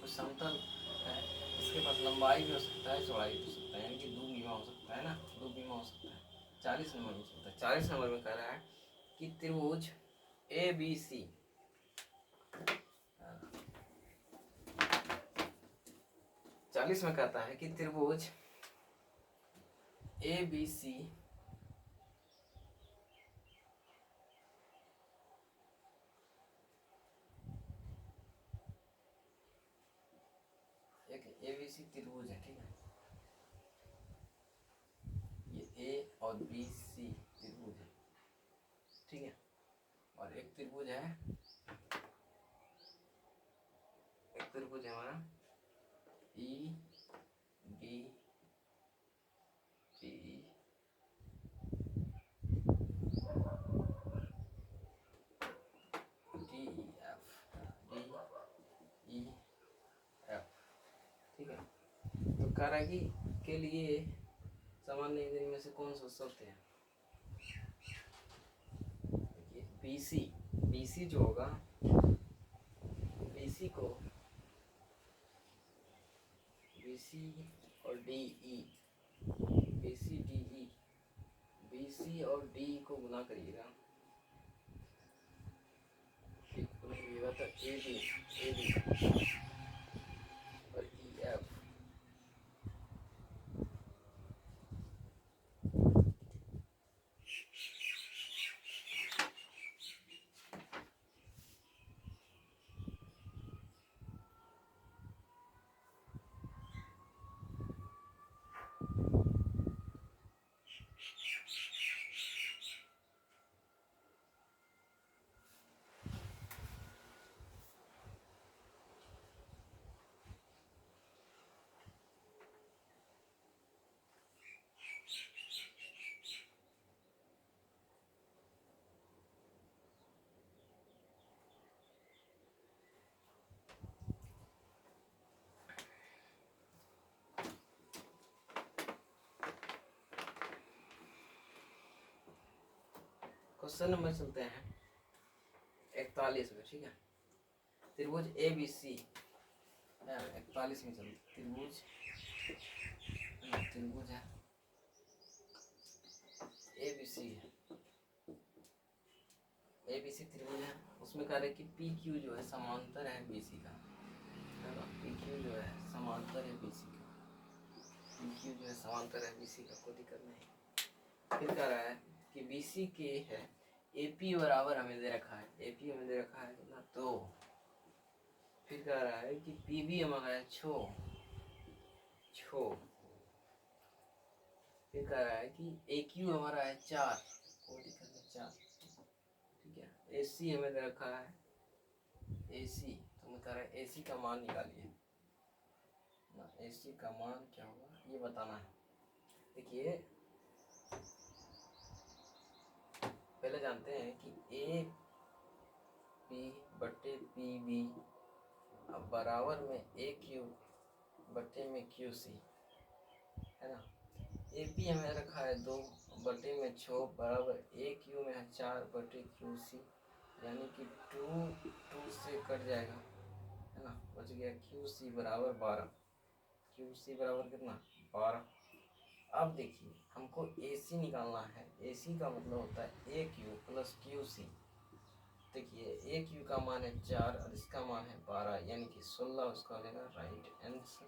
कुछ समतल है, इसके पास लंबाई भी हो सकता है, चौड़ाई भी हो सकता है, यानी कि दो बीमा हो सकता है ना, दो बीमा हो सकता है। 40 नंबर में चलता है। 40 नंबर में कह रहा है कि त्रिभुज ABC, 40 में कहता है कि त्रिभुज ABC देखिए एबीसी त्रिभुज है, ठीक है, ये ए और बी सी त्रिभुज है, ठीक है। और एक त्रिभुज है हमारा E B C D E F, ठीक है। तो कारागी के लिए सामान्य इंद्रिय में से कौन सा शब्द है? देखिए बीसी जो होगा, बीसी और डीई, बीसी और डी को गुना करिएगा, तो एबी और ईएफ, क्वेश्चन नंबर चलते हैं 41 में, ठीक है। त्रिभुज ए बी सी 41 में चलते, त्रिभुज है ए बी सी त्रिभुज है, उसमें कह रहे कि पी क्यू जो है समांतर है बीसी का, है ना। पी क्यू जो है समांतर है बीसी का, कोई दिक्कत नहीं। फिर कह रहा है कि बीसी के है एपी बराबर हमें दे रखा है, कितना, तो फिर कह रहा है कि पीबी हमारा है छो, फिर कह रहा है कि AQ हमारा है 4, कोई दिक्कत नहीं, 4, ठीक है। AC हमें दे रखा है, AC तो मैं कह रहा है AC का मान निकालिए ना, AC का मान क्या होगा ये बताना है। देखिए पहले जानते हैं कि AP बटे PB अब बराबर में AQ बटे में QC, है ना। AP हमें रखा है 2 बटे में 6 बराबर AQ में है 4 बटे QC, यानी कि 2 से कट जाएगा, है ना, बच गया QC बराबर 12, QC बराबर कितना 12। अब देखिए हमको AC निकालना है, AC का मतलब होता है AQ प्लस QC। देखिए AQ का मान है 4 और इसका मान है 12, यानी कि 16 उसका हो जाएगा राइट आंसर।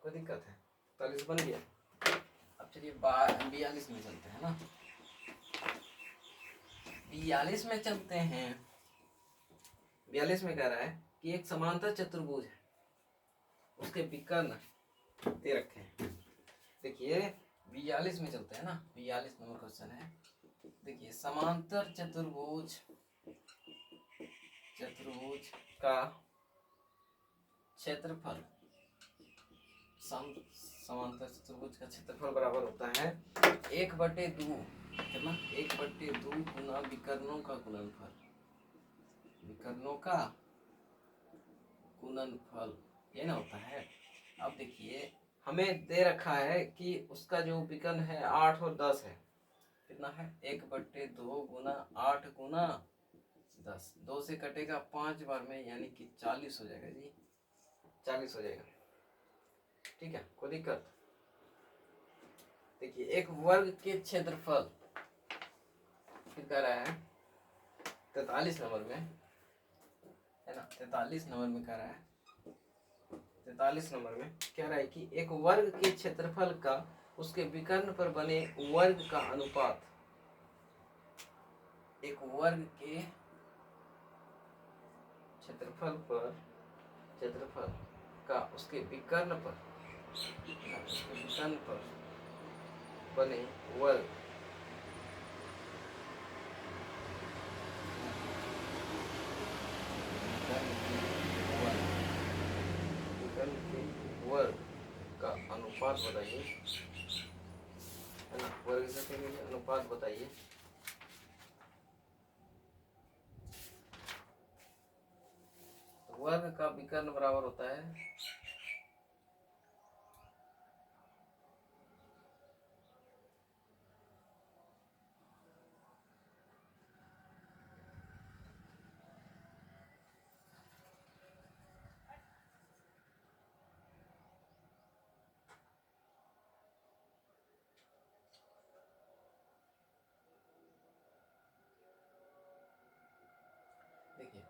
कोई दिक्कत है? 40 बन गया। अब चलिए 42 में चलते हैं ना, 42 में चलते हैं। 42 में कह रहा है कि एक समांतर चतुर्भुज है, उसके विकर्ण दे रखे हैं। देखिए 42 में चलते हैं ना, 42 नंबर क्वेश्चन है। देखिए समांतर चतुर्भुज का क्षेत्रफल, समांतर चतुर्भुज का क्षेत्रफल बराबर होता है 1/2, कितना 1/2 गुना विकर्णों का गुणनफल, ये ना होता है। अब देखिए हमें दे रखा है कि उसका जो विकर्ण है 8 और 10 है, कितना है 1/2 गुना 8 गुना 10, 2 से कटेगा 5 बार में, यानी कि 40 हो जाएगा जी, 40 हो जाएगा, ठीक है। कोई दिक्कत? देखिए एक वर्ग के क्षेत्रफल, फिर कह रहा है 43 नंबर में, है ना, 43 नंबर में कह रहा है, 43 नंबर में कह रहा है कि एक वर्ग के क्षेत्रफल का उसके विकर्ण पर बने वर्ग का अनुपात, एक वर्ग के क्षेत्रफल पर क्षेत्रफल का उसके विकर्ण पर बने वर्ग विकर्ण के वर्ग का अनुपात बताइए, है ना। वर्ग से अनुपात बताइए। वर्ग का विकर्ण बराबर होता है देखिए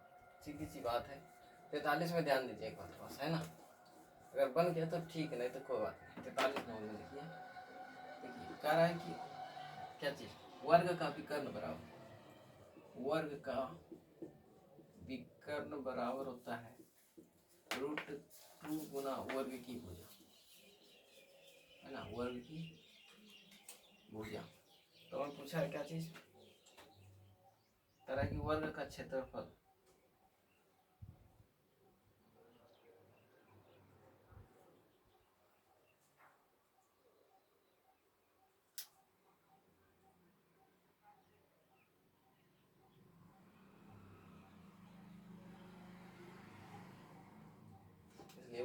सीधी सी बात है। 43 में ध्यान दीजिए एक बात बस, है ना। अगर बन गया तो ठीक है, नहीं तो कोई बात नहीं। 43 नंबर में देखिए कह रहा है कि क्या चीज, वर्ग का विकर्ण बराबर होता है √2 गुना वर्ग की भुजा, है ना। वर्ग की भुजा। तो हमें पूछा है क्या चीज, तरह की वर्ग का क्षेत्रफल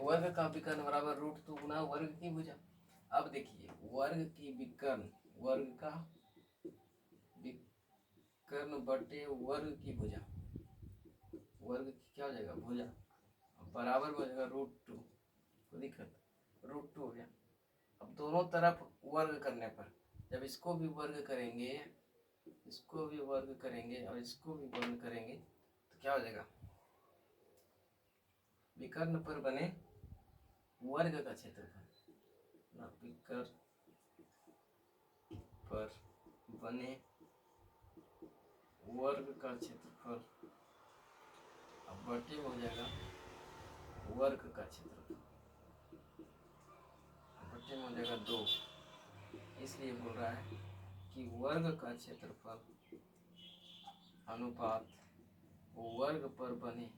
वर्ग का विकर्ण बराबर √2 गुना वर्ग की भुजा। अब देखिए वर्ग का विकर्ण बटे वर्ग की भुजा, वर्ग की क्या हो जाएगा भुजा, बराबर हो जाएगा √2, कोई दिक्कत, √2 हो गया। अब दोनों तरफ वर्ग करने पर, जब इसको भी वर्ग करेंगे और इसको भी वर्ग करेंगे तो क्या हो जाएगा, विकर्ण पर बने वर्ग का क्षेत्रफल ना, विकर्ण पर बने वर्ग का क्षेत्रफल अब बटे हो जाएगा वर्ग का क्षेत्रफल, बटे में हो जाएगा 2। इसलिए बोल रहा है कि वर्ग का क्षेत्रफल अनुपात वर्ग पर बने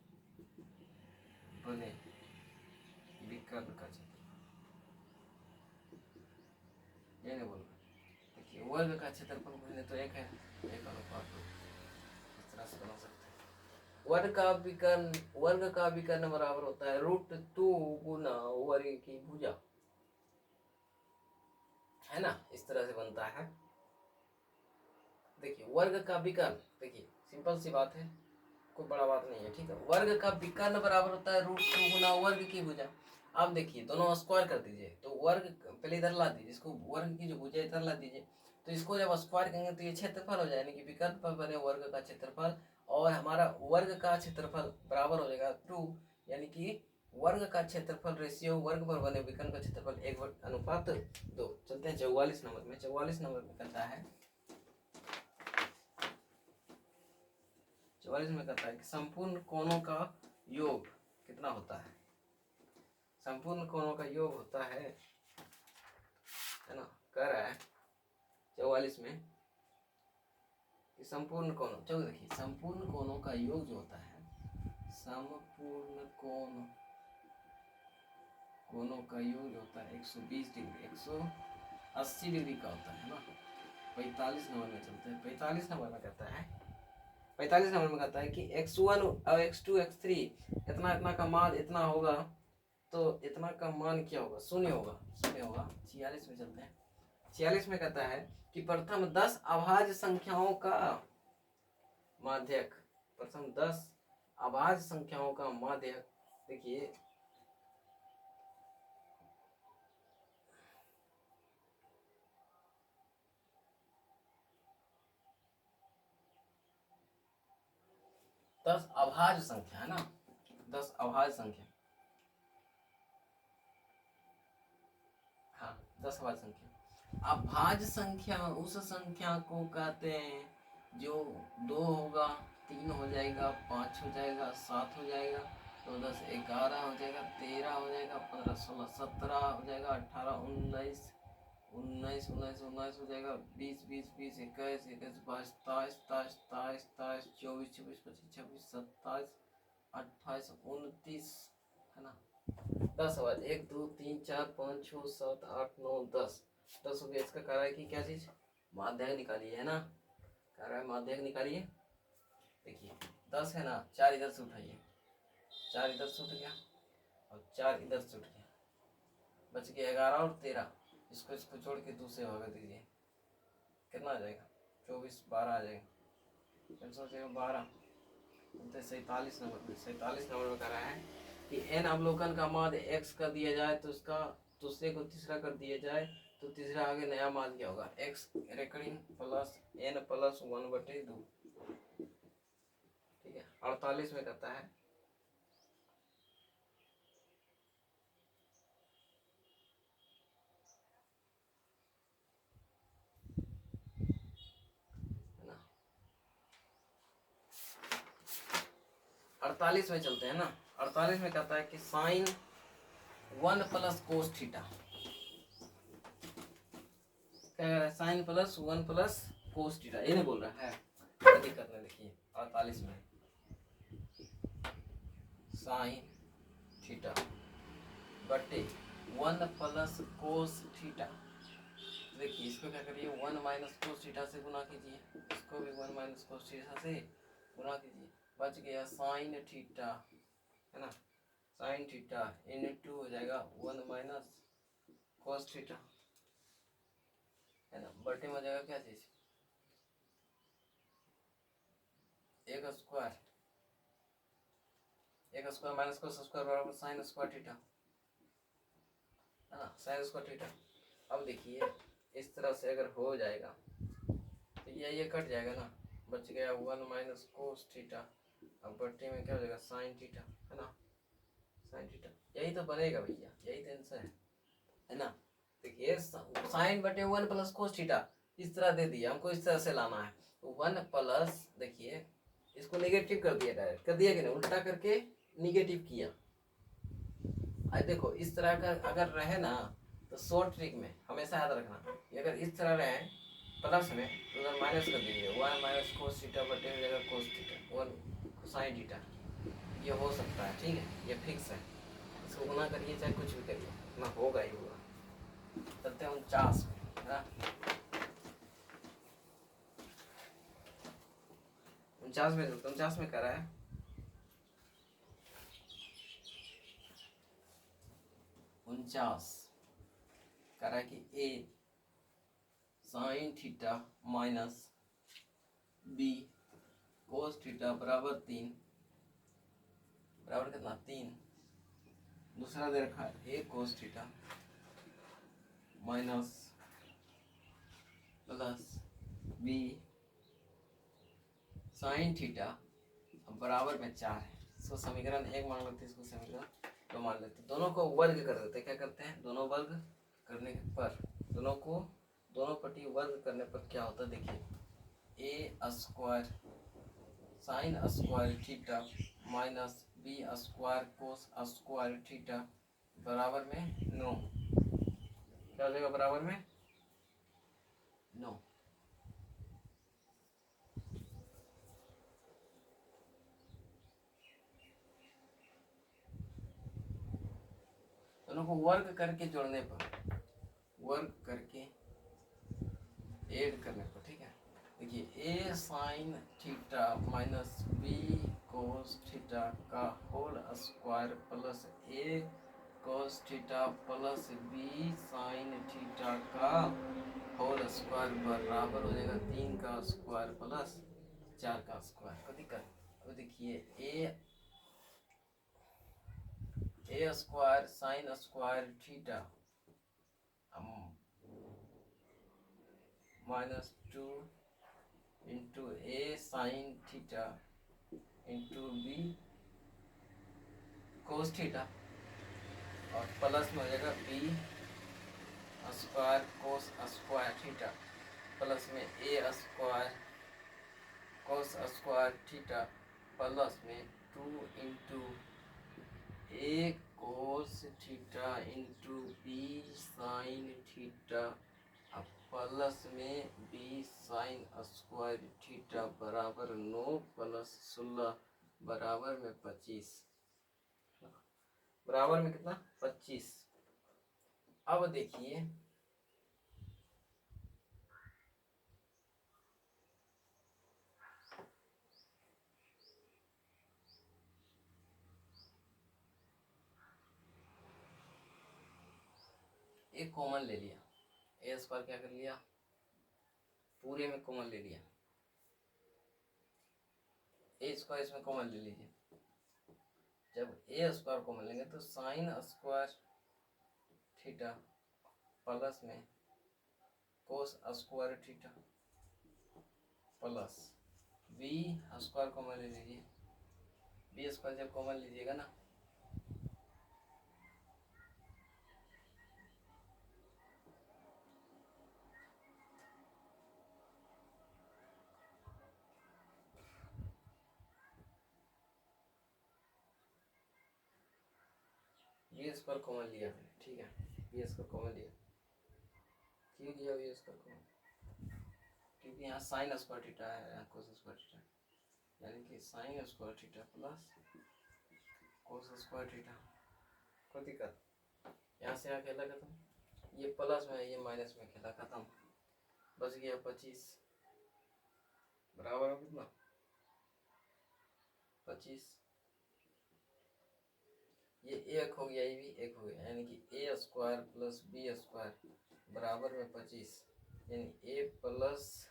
विकर्ण का क्षेत्रफल, ये नहीं बोल रहा। देखिए वर्ग का क्षेत्रफल पहले तो एक है, एक अनुपात 2, इस तरह से बना सकते हैं। वर्ग का विकर्ण बराबर होता है √2 गुना वर्ग की भुजा, है ना। इस तरह से बनता है। देखिए वर्ग का विकर्ण, देखिए सिंपल सी बात है, कोई बड़ा बात नहीं है, ठीक है। वर्ग का विकर्ण बराबर होता है √2 गुना वर्ग की भुजा। अब देखिए दोनों स्क्वायर कर दीजिए, तो वर्ग पहले इधर ला दीजिए, इसको वर्ग की जो भुजा इधर ला दीजिए, तो इसको जब स्क्वायर करेंगे तो ये क्षेत्रफल हो जाएगा, यानी कि विकर्ण पर बने वर्ग का क्षेत्रफल, और हमारा वर्ग का क्षेत्रफल बराबर हो जाएगा 2, यानी कि वर्ग का क्षेत्रफल रेशियो वर्ग पर बने विकर्ण का क्षेत्रफल 1/2। चलते हैं 44 नंबर में। 44 नंबर में कहता है, 44 में कहता है कि संपूर्ण कोणों का योग कितना होता है। संपूर्ण कोणों का योग होता है ना। कह रहा है 44 में कि संपूर्ण कोणों, चलो देखिए संपूर्ण कोणों का योग जो होता है, संपूर्ण कोणों का योग जो होता है 120 डिग्री 180 डिग्री का होता है ना। 45 नंबर में चलते हैं। 45 नंबर में कहता है कि x1 और x2 x3 इतना का मान इतना होगा, तो इतना का मान क्या होगा, शून्य होगा। 46 में चलते हैं। 46 में कहता है कि प्रथम 10 अभाज्य संख्याओं का माध्यक, प्रथम 10 अभाज्य संख्याओं का माध्यक, देखिए दस अभाज्य संख्या है ना, 10 अभाज्य संख्या, हाँ 10 अभाज्य संख्या। अभाज्य संख्या उस संख्या को कहते हैं जो 2 होगा, 3 हो जाएगा, 5 हो जाएगा, 7 हो जाएगा, तो 10 11 हो जाएगा, 13 हो जाएगा, 15 16 17 हो जाएगा, 18 19 19 19 19 हो जाएगा, 20 20 20 21 21 22 23 23 23 23 24 24 25 26 27 28 29 है ना। 10 आवाज 1 2 3 4 5 6 7 8 9 10 10 हो गया। इसका कह रहा है कि क्या चीज, माध्यक निकालिए है ना, कह रहा है माध्यक निकालिए। देखिए 10 है ना, 4 इधर से उठाइए, 4 इधर से उठ गया और 4 इधर से उठ गया, बच गया 11 और 13। इसको इसको जोड़ के 2 से भाग दीजिए, कितना आ जाएगा 24 12 आ जाएगा, 12 47 नंबर में। 47 नंबर में कह रहा है कि एन अवलोकन का माध्य एक्स कर दिया जाए तो इसका दूसरे को तीसरा कर दिया जाए तो तीसरा आगे नया माध्य क्या होगा, x recurring plus n plus 1/2। ठीक है। 48 में कहता है ना, 48 में चलते हैं ना। 48 में कहता है कि sine 1 plus cos theta, sine plus 1 plus cos theta, ये नहीं बोल रहा है, क्या दिक्कत नहीं। देखिए 48 में साइन थीटा बटे 1 प्लस कोस थीटा। देखिए इसको क्या करिए, 1 माइनस कोस थीटा से गुना कीजिए, इसको भी 1 माइनस कोस थीटा से गुना कीजिए, बच गया साइन थीटा है ना। साइन थीटा इन2 हो जाएगा 1 माइनस कोस थीटा है ना, बटे में हो जाएगा क्या चीज, एक स्क्वायर, एक स्क्वायर माइनस कोस स्क्वायर बराबर साइन स्क्वायर थीटा है ना, साइन स्क्वायर थीटा। अब देखिए इस तरह से अगर हो जाएगा तो ये कट जाएगा ना, बच गया 1 माइनस कोस थीटा, अब बट्टे में क्या हो जाएगा साइन थीटा है ना, साइन थीटा। यही तो बनेगा भैया, यही तो आंसर है ना। देखिए साइन बटे 1 प्लस कोस थीटा इस तरह दे दिया, हमको इस तरह से लाना है। 1 प्लस, देखिए इसको नेगेटिव कर दिया, डायरेक्ट कर दिया कि नहीं, उल्टा करके निगेटिव किया। आज देखो इस तरह का अगर रहे ना तो शॉर्ट ट्रिक में हमेशा याद रखना, अगर इस तरह रहे प्लस में तो उधर माइनस कर दीजिए, 1 माइनस कोस थीटा बटे हो जाएगा कोस थीटा 1 साइन थीटा। ये हो सकता है, ठीक है, ये फिक्स है, इसको गुना करिए चाहे कुछ भी करिए ना, होगा ही होगा। चलते हैं 49 में है ना। 49 में 49 में कर रहा है 49 कह रहा है कि A sine theta minus B cos theta बराबर 3, बराबर कितना 3। दूसरा दे रखा है A cos theta minus plus B sine theta बराबर में 4 है। इसको समीकरण 1 मान लेते हैं, इसको समीकरण 2 मान लेते हैं। दोनों को वर्ग कर देते हैं, क्या करते हैं, दोनों वर्ग करने पर, दोनों को दोनों पट्टी वर्ग करने पर क्या होता है, देखिए A square sine square theta minus B square cos square theta बराबर में 9, क्या हो जाएगा बराबर में 9। दोनों को वर्ग करके जोड़ने पर, वर्ग करके ऐड करने पर, ठीक है। देखिए A sine theta minus B cos theta का whole square plus A cos theta plus B sine theta का होल स्क्वायर बराबर हो जाएगा 3 का स्क्वायर प्लस 4 का स्क्वायर। कभी कर, अब देखिए A square sine square theta minus 2 into A sine theta into B cos theta और प्लस में हो जाएगा B square cos square theta plus में A square cos square theta plus में 2 into A cos theta into B sine theta अब plus में B sine square theta बराबर 9 plus 16 बराबर में 25, बराबर में कितना 25। अब देखिए एक कॉमन ले लिया, ए स्क्वायर क्या कर लिया, पूरे में कॉमन ले लिया, ए स्क्वायर इसमें कॉमन ले लीजिए। जब ए स्क्वायर कॉमन लेंगे तो साइन स्क्वायर थीटा प्लस में cos square theta plus B square common ले लीजिए, बी स्क्वायर जब कॉमन लीजिएगा ना बी स्क्वायर कॉमन लिया मैंने, ठीक है, बी स्क्वायर कॉमन लिया, क्यों लिया बी स्क्वायर कॉमन, क्योंकि यहाँ साइन स्क्वायर थीटा है, यहाँ कोस स्क्वायर थीटा, यानी कि sign square theta plus cos square theta, कोई दिक्कत, यहाँ से यहाँ खेला खत्म, ये प्लस में ये माइनस में खेला खत्म, बच गया 25 बराबर हो कितना 25, ये एक हो गया, ये भी एक हो गया, यानी कि ए स्क्वायर प्लस बी स्क्वायर बराबर में 25, यानी ए प्लस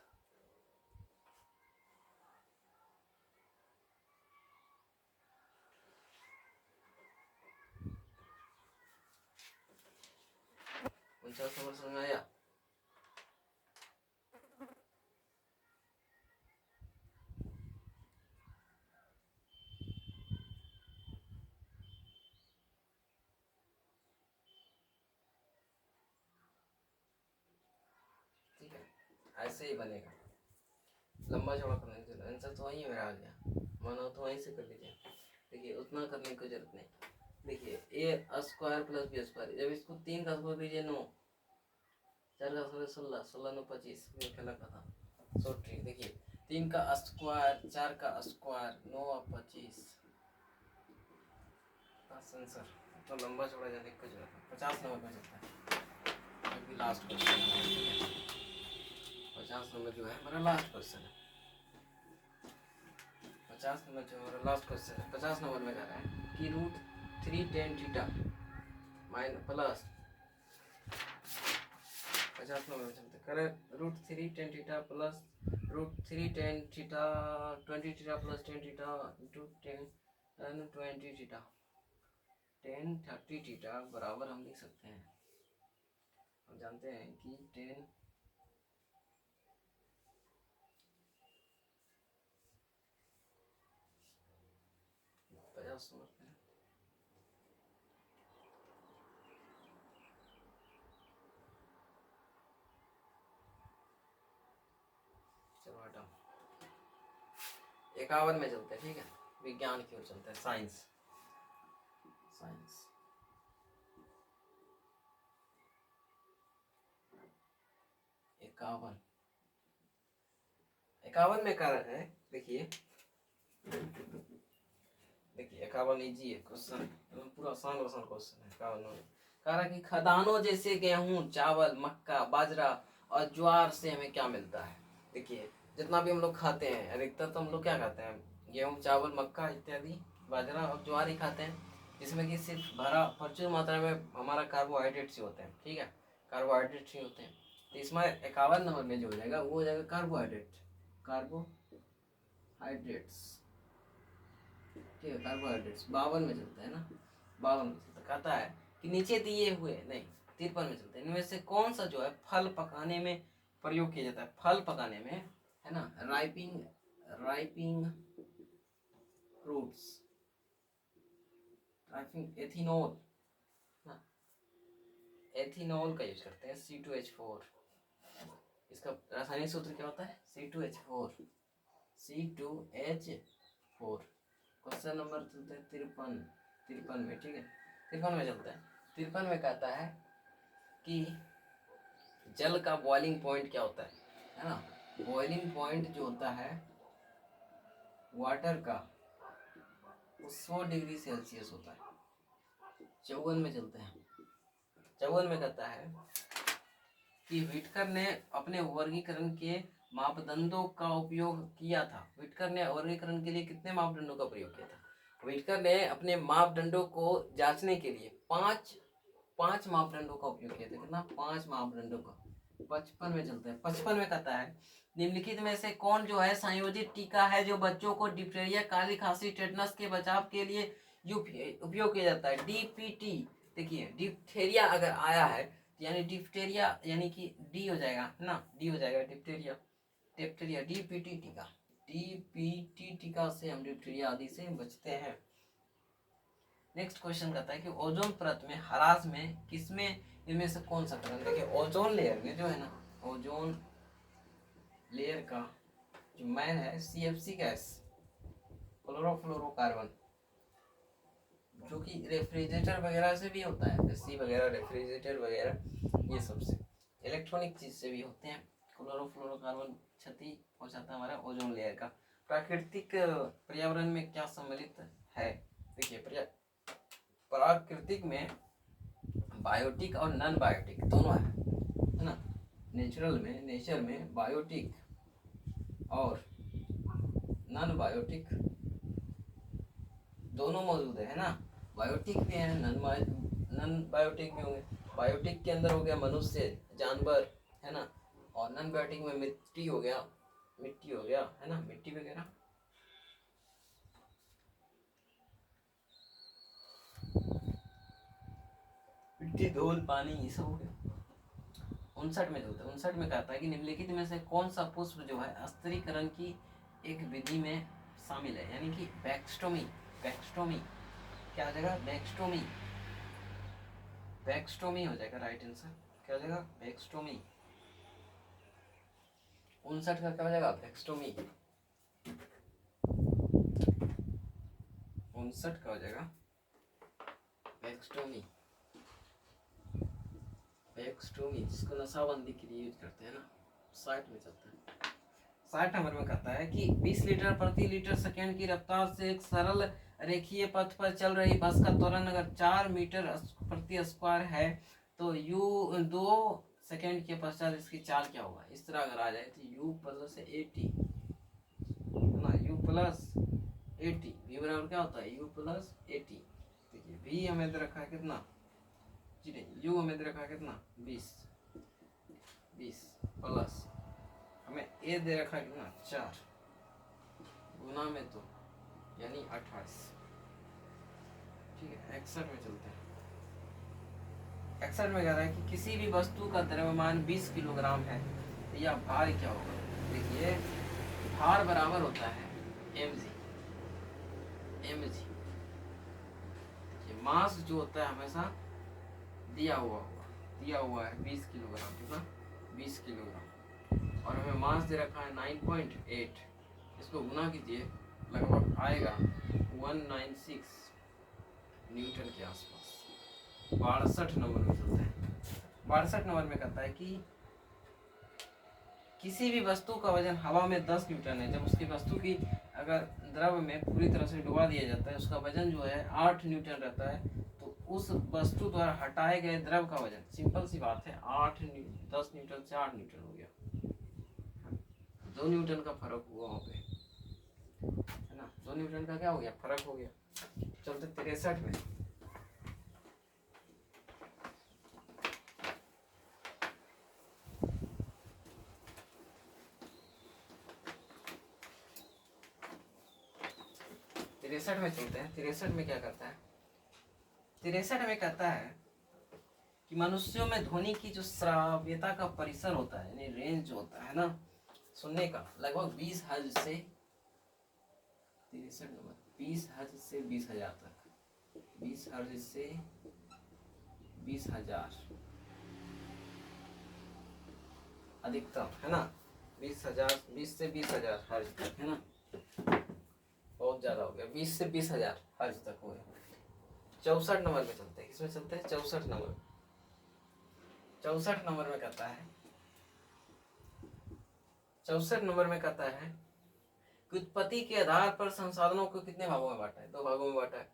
उनचास नंबर समझ में आया। ठीक है, ऐसे ही बनेगा, लंबा चौड़ा करने के लिए आंसर तो वहीं मेरा आ गया, मानो तो वहीं से कर लीजिए। देखिए उतना करने की जरूरत नहीं, देखिए A square plus B square, जब इसको 3 का स्क्वायर कीजिए 9, 4 का स्क्वायर 16, 16 9 25, ये खेला का था सो ठीक। देखिए 3 का स्क्वायर 4 का स्क्वायर 9 और 25 आंसर, तो लंबा चौड़ा जाने की जरूरत है, 50 नंबर में चलता है, अभी लास्ट क्वेश्चन है, ठीक है, 50 नंबर जो है हमारा लास्ट क्वेश्चन है, 50 नंबर जो हमारा लास्ट क्वेश्चन है, 50 नंबर में कह रहा है कि root 3 tan theta minus plus 50 number में चलते करे root 3 tan theta plus root 3 tan theta 20 theta plus 10 theta into 10 20 theta 10 30 theta बराबर हम लिख सकते हैं, हम जानते हैं कि 10 50 नंबर पे चलो हटाओ, 51 में चलते हैं, ठीक है, विज्ञान की ओर चलते हैं, साइंस साइंस 51 51 में कारण है, देखिए देखिए 51 इजी है क्वेश्चन, पूरा आसान आसान क्वेश्चन है। 51 में कह रहा कि खदानों जैसे गेहूं चावल मक्का बाजरा और ज्वार से हमें क्या मिलता है। देखिए जितना भी हम लोग खाते हैं अधिकतर तो हम लोग क्या खाते हैं, गेहूं चावल मक्का इत्यादि बाजरा और ज्वार ही खाते हैं, जिसमें कि सिर्फ भरा प्रचुर मात्रा में हमारा कार्बोहाइड्रेट्स ही होते हैं, ठीक है, कार्बोहाइड्रेट्स ही होते हैं। तो इसमें 51 नंबर में जो हो जाएगा वो हो जाएगा कार्बोहाइड्रेट, कार्बोहाइड्रेट्स, ठीक है, कार्बोहाइड्रेट्स 52 में चलता है ना, 52 में चलता, कहता है कि नीचे दिए हुए नहीं 53 में चलता है, इनमें से कौन सा जो है फल पकाने में प्रयोग किया जाता है, फल पकाने में है ना, ripening ripening fruits, ripening ethanol ना, एथिनॉल का यूज करते हैं C2H4, इसका रासायनिक सूत्र क्या होता है C2H4, C2H4। क्वेश्चन नंबर 53 53 में, ठीक है 53 में चलता है। 53 में कहता है कि जल का बॉइलिंग पॉइंट क्या होता है ना। बॉइलिंग पॉइंट जो होता है वाटर का वो 100 डिग्री सेल्सियस होता है। 54 में चलते हैं। 54 में कहता है कि व्हिटकर ने अपने वर्गीकरण के मापदंडों का उपयोग किया था। व्हिटकर ने वर्गीकरण के लिए कितने मापदंडों का प्रयोग किया था। व्हिटकर ने अपने मापदंडों को जांचने के लिए पांच मापदंडों का उपयोग किया था। कितना, 5 मापदंडों का। 55 में चलते हैं। 55 में कहता है निम्नलिखित में से कौन जो है संयोजित टीका है जो बच्चों को डिप्थीरिया, काली खांसी, टेटनस के बचाव के लिए उपयोग किया जाता है। डीपीटी, देखिए डिप्थीरिया अगर आया है यानी डिप्थीरिया यानी कि डी हो जाएगा ना, डी हो जाएगा डिप्थीरिया, डिप्थीरिया डीपीटी टीका, डीपीटी टीका से हम डिप्थीरिया आदि से बचते हैं। नेक्स्ट क्वेश्चन कहता है कि ओजोन परत में ह्रास में किसमें इनमें से कौन सा करण। देखिए ओजोन लेयर में जो है ना, ओजोन लेयर का जो मैन है सीएफसी गैस, क्लोरोफ्लोरोकार्बन, जो कि रेफ्रिजरेटर वगैरह से भी होता है, एसी वगैरह, रेफ्रिजरेटर वगैरह, ये सब से इलेक्ट्रॉनिक चीज से भी होते हैं। क्लोरोफ्लोरोकार्बन क्षति पहुंचाता है हमारा ओजोन लेयर का। प्राकृतिक पर्यावरण में क्या सम्मिलित है। देखिए प्राकृतिक में बायोटिक और नॉन बायोटिक दोनों है ना। नेचर में बायोटिक और नॉन बायोटिक दोनों मौजूद है ना। बायोटिक भी है, नॉन बायोटिक भी होंगे। बायोटिक के अंदर हो गया मनुष्य, जानवर, है ना, और नॉन बायोटिक में मिट्टी हो गया है ना, मिट्टी वगैरह। मिट्टी, धूल, पानी, ये सब हो गया। 59 में कहता है कि निम्नलिखित में से कौन सा पुष्प जो है स्त्रीकरण की एक विधि में शामिल है, यानी कि बैक्सटोमी क्या हो जाएगा, बैक्सटोमी हो जाएगा राइट आंसर। क्या हो जाएगा, बैक्सटोमी। 59 का क्या हो जाएगा, बैक्सटोमी। 59 का हो जाएगा बैक्सटोमी, जिसको नशाबंदी के लिए यूज करते हैं ना। 60 में चलता है। 60 नंबर में कहता है कि 20 लीटर प्रति लीटर सेकेंड की रफ्तार से एक सरल रेखीय पथ पर चल रही बस का त्वरण अगर 4 मीटर प्रति स्क्वायर है तो यू 2 सेकेंड के पश्चात इसकी चाल क्या होगा। इस तरह अगर आ जाए तो u प्लस 80 ना, u प्लस 80, v बराबर क्या होता है, u प्लस 80। देखिए v हमें दे रखा है कितना, जी नहीं, u हमें दे रखा है कितना, 20 प्लस हमें ए दे रखा है कितना, 4 गुना में तो यानी 28। ठीक है 61 में चलते हैं। 61 में कह रहा है कि किसी भी वस्तु का द्रव्यमान 20 किलोग्राम है या भार क्या होगा। देखिए भार बराबर होता है mg। मास जो होता है हमेशा दिया हुआ है 20 किलोग्राम, कितना, 20 किलोग्राम, और हमें मास दे रखा है 9.8। इसको गुना कीजिए, लगभग आएगा 196 न्यूटन के आसपास। 62 नंबर में चलता है। 62 नंबर में कहता है कि किसी भी वस्तु का वजन हवा में 10 न्यूटन है। जब उसकी वस्तु की अगर द्रव में पूरी तरह से डुबा दिया जाता है, उसका वजन जो है 8 न्यूटन रहता है, तो उस वस्तु द्वारा हटाए गए द्रव का वजन, सिंपल सी बात है, 10 न्यूटन से 8 न्यूटन हो गया, 2 न्यूटन का फर्क हुआ वहाँ पे, है ना, 2 न्यूटन का क्या हो गया, फर्क हो गया। चलते 63 में। तिरसठ में चलते हैं। 63 में क्या करता है, 63 में कहता है कि मनुष्यों में ध्वनि की जो श्राव्यता का परिसर होता है, यानी रेंज जो होता है ना सुनने का, लगभग 20 हर्ट्ज से 63 नंबर 20 हर्ट्ज से 20,000 तक, 20 हर्ट्ज से 20,000 अधिकतम, है ना, 20,000, 20 से 20,000 हर्ज तक, है ना, बहुत ज्यादा हो गया, 20 से 20,000 हर्ज तक हो गया। 64 नंबर में चलते हैं। किसमें चलते हैं? 64 नंबर। 64 नंबर में कहता है, 64 नंबर में कहता है कि उत्पत्ति के आधार पर संसाधनों को कितने भागों में बांटा है? 2 भागों में बांटा है।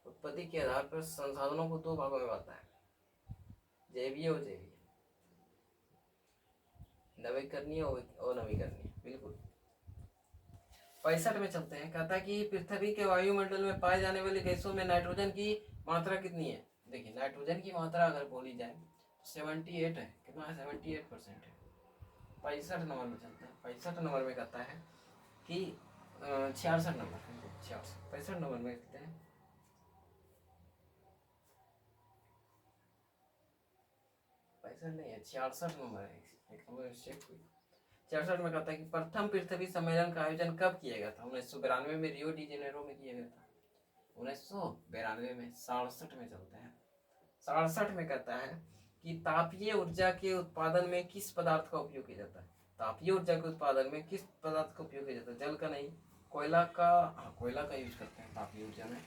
उत्पत्ति के आधार पर संसाधनों को 2 भागों में बांटा है, जैवीय और जैवीय, नवीकरणीय और नवीकरणीय। बिल्कुल। 65 में चलते हैं। कहता है कि पृथ्वी के वायुमंडल में पाए जाने वाली गैसों में नाइट्रोजन की मात्रा कितनी है? देखिए, नाइट्रोजन की मात्रा अगर बोली जाए तो 78 है। कितना है? 78% है। 65 नंबर में चलता है। 65 नंबर में कहता है कि 66 नंबर, 65 नंबर में कहते हैं 65 नहीं है, 66 नंबर है। एक नंबर चेक हुई। 66 में कहता है कि प्रथम पृथ्वी सम्मेलन का आयोजन कब किया गया था? 1992 में रियो डी जेनेरो में किया गया था। 1992 में। 67 में चलते हैं। 67 में कहता है कि तापीय ऊर्जा के उत्पादन में किस पदार्थ का उपयोग किया जाता है? तापीय ऊर्जा के उत्पादन में किस पदार्थ का उपयोग किया जाता है? जल का नहीं, कोयला का। हाँ, कोयला का यूज करते हैं तापीय ऊर्जा में।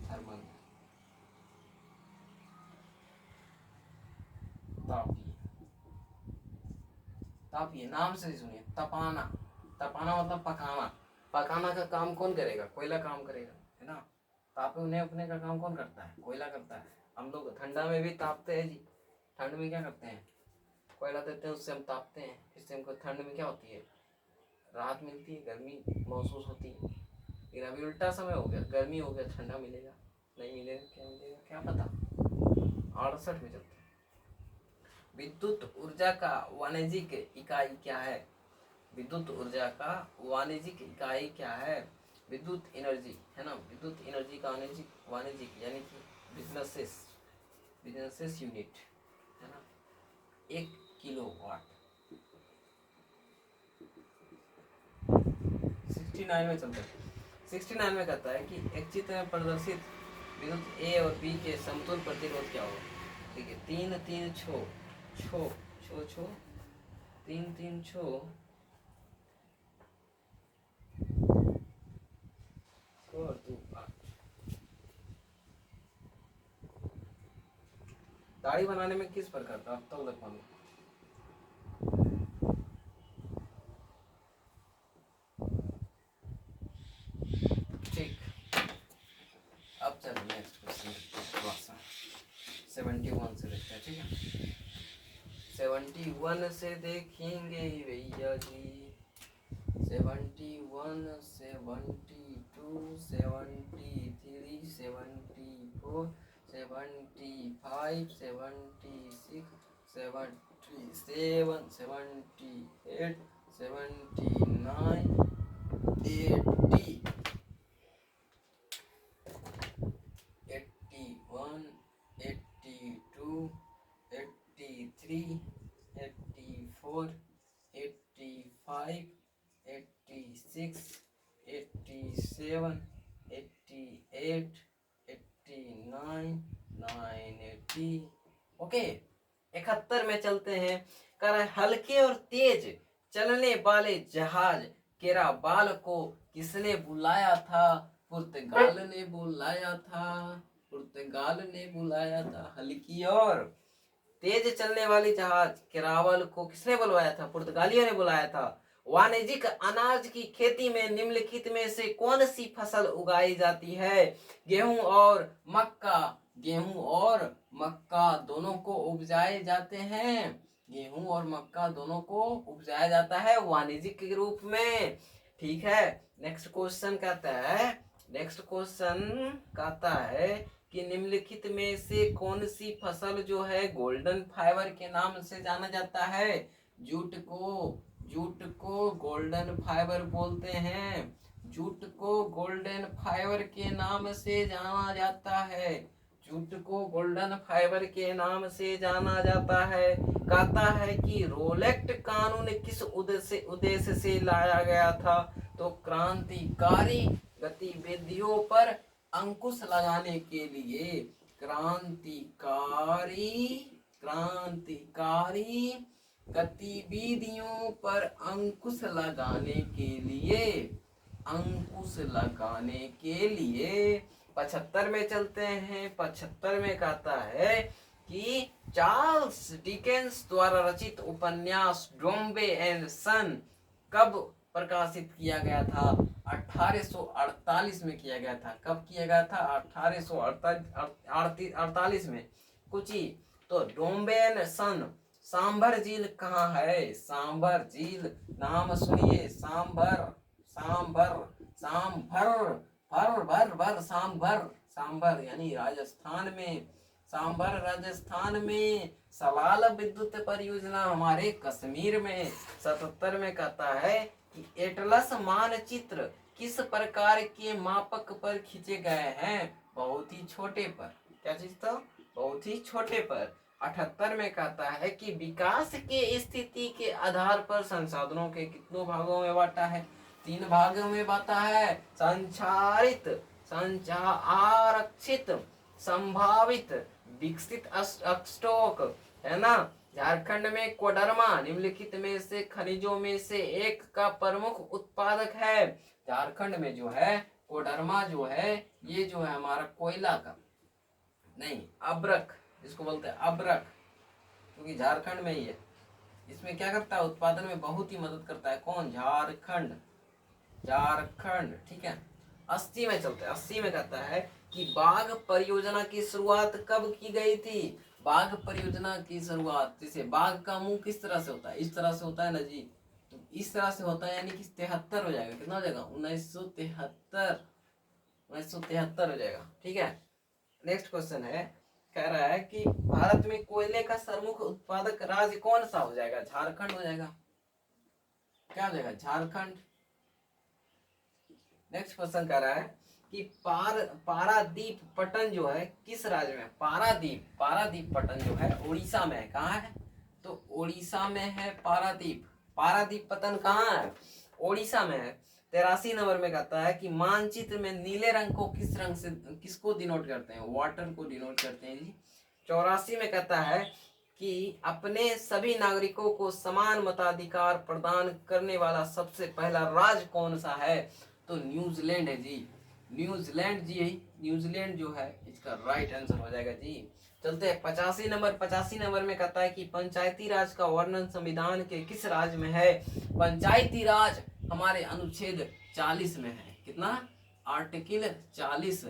थर्मल, तापीय, तापीय नाम से सुनिए। तपाना, तपाना मतलब पकाना। पकाना का काम कौन करेगा? कोयला काम करेगा, है ना। तापे उन्हें अपने का काम कौन करता है? कोयला करता है। हम लोग ठंडा में भी तापते हैं जी। ठंड में क्या करते हैं? कोयला देते हैं, उससे हम तापते हैं। इससे हमको ठंड में क्या होती है? राहत मिलती है, गर्मी महसूस होती है। लेकिन अभी उल्टा समय हो गया, गर्मी हो गया, ठंडा मिलेगा नहीं मिलेगा, क्या मिलेगा क्या पता। 68 में चलते हैं। विद्युत ऊर्जा का वाणिज्यिक इकाई क्या है? विद्युत ऊर्जा का वाणिज्यिक इकाई क्या है? विद्युत एनर्जी, है ना। विद्युत एनर्जी का वाणिज्यिक यानी कि बिजनेसेस यूनिट, है ना। 1 किलोवाट। 69 में चलते हैं। 69 में कहता है कि एक चित्र में प्रदर्शित विद्युत ए और बी के समतुल्य प्रतिरोध क्या होगा? ठीक है, 3 3 छो छो छो छो 3 3 छो और 2 8। दाढ़ी बनाने में किस प्रकार का? अब तो लग पाऊंगा। ठीक, अब चलो नेक्स्ट क्वेश्चन थोड़ा सा 71 से देखते हैं। ठीक है, 71 से देखेंगे भैया जी। 71 72 73 74 75 76 77 78 79 80 81 82 83 84 85 86 87 88 89 90। ओके, 71 में चलते हैं। कह रहा है हल्के और तेज चलने वाले जहाज केराबाल को किसने बुलाया था? पुर्तगाल ने बुलाया था। पुर्तगाल ने बुलाया था। हल्की और तेज चलने वाली जहाज केरावल को किसने बुलवाया था? पुर्तगालियों ने बुलाया था। वाणिज्यिक अनाज की खेती में निम्नलिखित में से कौन सी फसल उगाई जाती है? गेहूं और मक्का। गेहूं और मक्का दोनों को उपजाए जाते हैं। गेहूं और मक्का दोनों को उपजाया जाता है वाणिज्यिक के रूप में। ठीक है, नेक्स्ट क्वेश्चन कहता है कि निम्नलिखित में से कौन सी फसल जो है गोल्डन फाइबर के नाम से जाना जाता है? जूट को गोल्डन फाइबर बोलते हैं। जूट को गोल्डन फाइबर के नाम से जाना जाता है। जूट को गोल्डन फाइबर के नाम से जाना जाता है। कहता है कि रोलेक्ट कानून किस उद्देश्य से लाया गया था? तो क्रांतिकारी गतिविधियों पर अंकुश लगाने के लिए। क्रांतिकारी गतिविधियों पर अंकुश लगाने के लिए 75 में चलते हैं। 75 में कहता है कि चार्ल्स डिकेंस द्वारा रचित उपन्यास डोम्बे एंड सन कब प्रकाशित किया गया था? 1848 में किया गया था। कब किया गया था? 1848 में। कुछ ही तो डोम्बे एंड सन। सांभर झील कहाँ है? सांभर झील नाम सुनिए, सांभर, सांभर, सांभर, भर भर भर, सांभर, सांभर यानी राजस्थान में। सांभर राजस्थान में। सलाल विद्युत परियोजना हमारे कश्मीर में। 77 में कहता है कि एटलस मानचित्र किस प्रकार के मापक पर खींचे गए हैं? बहुत ही छोटे पर। क्या चीज था? बहुत ही छोटे पर। 78 में कहता है कि विकास के स्थिति के आधार पर संसाधनों के कितनों भागों में बांटा है? 3 भागों में बांटा है। संचारित, आरक्षित, संभावित, विकसित स्टॉक, है ना। झारखंड में कोडरमा निम्नलिखित में से खनिजों में से एक का प्रमुख उत्पादक है। झारखंड में जो है कोडरमा जो है, ये जो है हमारा कोयला का नहीं, अब्रक जिसको बोलते हैं अब्रक, क्योंकि झारखंड में ही है। इसमें क्या करता है? उत्पादन में बहुत ही मदद करता है। कौन? झारखंड, झारखंड। ठीक है। 80 में चलते हैं। 80 में कहता है कि बाघ परियोजना की शुरुआत कब की गई थी? बाघ परियोजना की शुरुआत, जैसे बाघ का मुंह किस तरह से होता है? इस तरह से होता है ना जी, तो इस तरह से होता है, यानी कि 73 हो जाएगा। कितना हो जाएगा? 1973, 1973 हो जाएगा। ठीक है। नेक्स्ट क्वेश्चन है, कह रहा है कि भारत में कोयले का प्रमुख उत्पादक राज्य कौन सा हो जाएगा? झारखंड हो जाएगा। क्या हो जाएगा? झारखंड। नेक्स्ट क्वेश्चन कह रहा है कि पारादीप पटन जो है किस राज्य में? पारादीप पटन जो है उड़ीसा में है। कहाँ है? तो उड़ीसा में है पारादीप। पारादीप पटन कहाँ है? उड़ीसा में है। 83 नंबर में कहता है कि मानचित्र में नीले रंग को किस रंग से, किसको डिनोट करते हैं? वाटर को डिनोट करते हैं जी। 84 में कहता है कि अपने सभी नागरिकों को समान मताधिकार प्रदान करने वाला सबसे पहला राज्य कौन सा है? तो न्यूजीलैंड है जी। न्यूजीलैंड जी, न्यूजीलैंड जो है इसका राइट आंसर हो जाएगा जी। चलते हैं 85 नंबर। 85 नंबर में कहता है कि पंचायती राज का वर्णन संविधान के किस राज्य में है? पंचायती राज हमारे अनुच्छेद 40 में है। कितना? Article 40,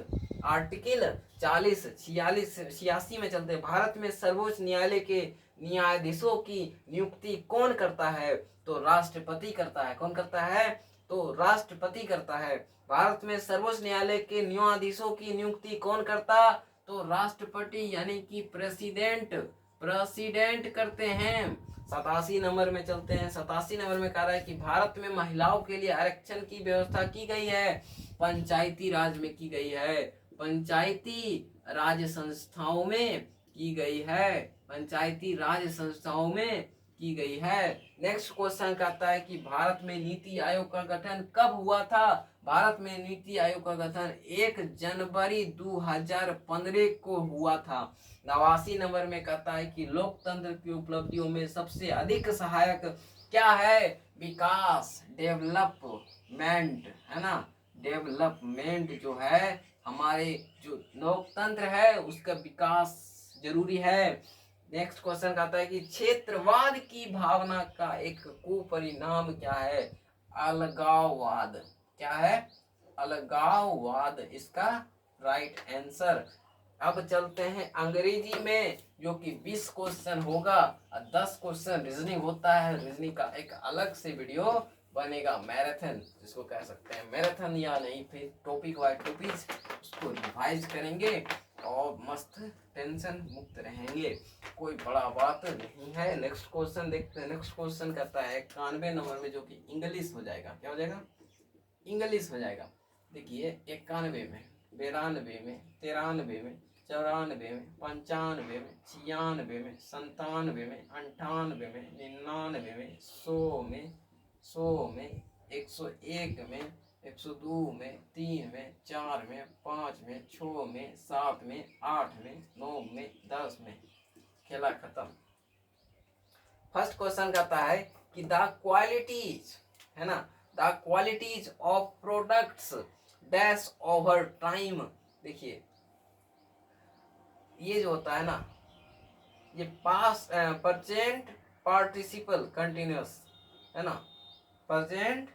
article 40। 86 में चलते हैं। भारत में सर्वोच्च न्यायालय के न्यायाधीशों की नियुक्ति कौन करता है? तो राष्ट्रपति करता है। कौन करता है? तो राष्ट्रपति करता है। भारत में सर्वोच्च न्यायालय के न्यायाधीशों की नियुक्ति कौन करता? तो राष्ट्रपति यानी कि प्रेसिडेंट, प्रेसिडेंट करते हैं। 87 नंबर में चलते हैं। 87 नंबर में कह रहा है कि भारत में महिलाओं के लिए आरक्षण की व्यवस्था की गई है। पंचायती राज में की गई है। पंचायती राज संस्थाओं में की गई है। पंचायती राज संस्थाओं में की गई है। नेक्स्ट क्वेश्चन कहता है कि भारत में नीति आयोग का गठन कब हुआ था? भारत में नीति आयोग का गठन 1 जनवरी 2015 को हुआ था। 89 नंबर में कहता है कि लोकतंत्र की उपलब्धियों में सबसे अधिक सहायक क्या है? विकास, डेवलपमेंट, है ना। डेवलपमेंट जो है हमारे जो लोकतंत्र है उसका विकास जरूरी है। नेक्स्ट क्वेश्चन कहता है कि क्षेत्रवाद की भावना का एक कुपरिणाम क्या है? अलगाववाद। क्या है? अलगाववाद इसका राइट आंसर। अब चलते हैं अंग्रेजी में, जो कि 20 क्वेश्चन होगा और 10 क्वेश्चन रीजनिंग होता है। रीजनिंग का एक अलग से वीडियो बनेगा, मैराथन जिसको कह सकते हैं, मैराथन या नहीं फिर टॉपिक वाइज टॉपिक, उसको रिवाइज करेंगे और मस्त टेंशन मुक्त रहेंगे। कोई बड़ा बात नहीं है। नेक्स्ट क्वेश्चन देखते हैं। नेक्स्ट क्वेश्चन कहता है 91 नंबर में, जो कि इंग्लिश हो जाएगा। क्या हो जाएगा? इंग्लिश हो जाएगा। देखिए 91 में, 92 में, 93 में, 94 में, 95 में, 96 में, 97 में, 98 में, 99 में, 100 में, 101 में, 102 में, 3 में, 4 में, 5 में, 6 में, 7 में, 8 में, 9 में, 10 में। खेला खत्म। फर्स्ट क्वेश्चन कहता है कि द क्वालिटीज, है ना, the qualities of products dash over time देखिए ये जो होता है ना, ये पास्ट प्रेजेंट पार्टिसिपल कंटिन्यूअस है ना, प्रेजेंट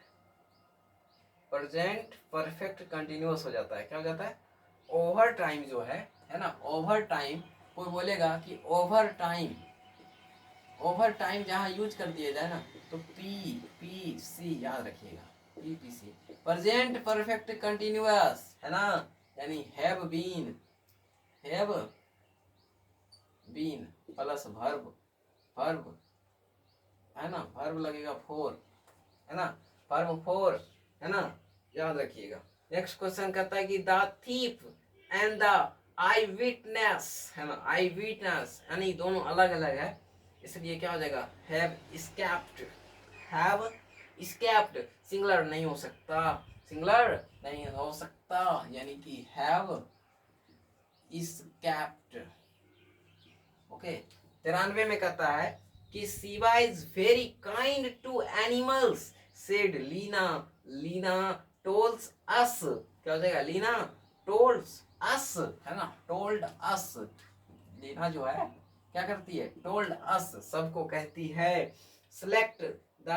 प्रेजेंट परफेक्ट कंटिन्यूअस हो जाता है। क्या हो जाता है? ओवर टाइम जो है ना, ओवर टाइम, कोई बोलेगा कि ओवर टाइम, ओवर टाइम जहाँ यूज कर दिया जाए ना, तो पी पी सी याद रखिएगा, P P C, present perfect continuous है ना, यानी have been plus verb, verb है ना, वर्ब लगेगा फोर है ना, वर्ब फोर है ना, याद रखिएगा। नेक्स्ट क्वेश्चन कहता है कि the thief and the I witness है ना, आई विटनेस यानी दोनों अलग अलग है, इसलिए क्या हो जाएगा? Have escaped, have escaped, singular नहीं हो सकता, सिंगुलर नहीं हो सकता, यानी कि हैव एस्केप्ड। ओके, 93 में कहता है कि Shiva is very kind to animals said Leena, Leena tells us, क्या हो जाएगा? लीना टोल्स अस है ना, टोल्ड अस, लीना जो है क्या करती है? टोल्ड अस, सबको कहती है। Select the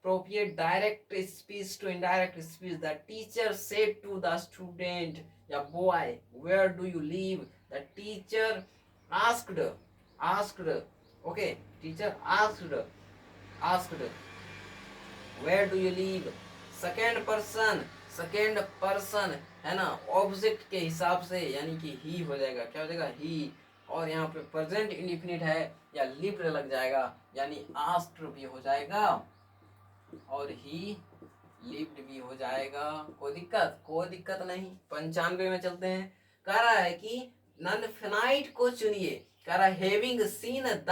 appropriate direct speech to indirect speech. The teacher said to the student या boy, where do you live? The teacher asked, okay, teacher asked where do you live? Second person है ना, object के हिसाब से, यानी कि ही हो जाएगा। क्या हो जाएगा? ही। और यहाँ पे प्रेजेंट इंडिफिनिट है या लिव्ड लग जाएगा, यानी आस्क्ड भी हो जाएगा और ही लिव्ड भी हो जाएगा। कोई दिक्कत नहीं। 95 में चलते हैं। कह रहा है कि नन फिनाइट को चुनिए। कह रहा है having seen the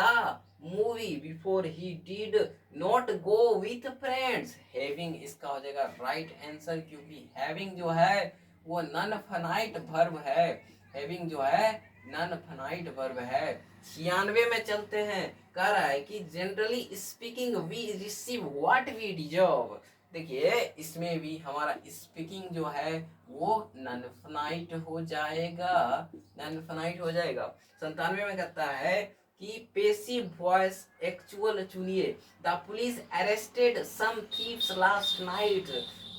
movie before he did not go with friends. Having इसका हो जाएगा राइट आंसर, क्योंकि हैविंग जो है वो नन फिनाइट वर्ब है। हैविंग जो है नन फिनाइट वर्ब है। 96 में चलते हैं। कह रहा है कि generally speaking we receive what we deserve. देखिए इसमें भी हमारा स्पीकिंग जो है वो नन फिनाइट हो जाएगा, नन फिनाइट हो जाएगा। 97 में कहता है कि पेसिव वॉइस एक्चुअल चुनिए। The police arrested some thieves last night.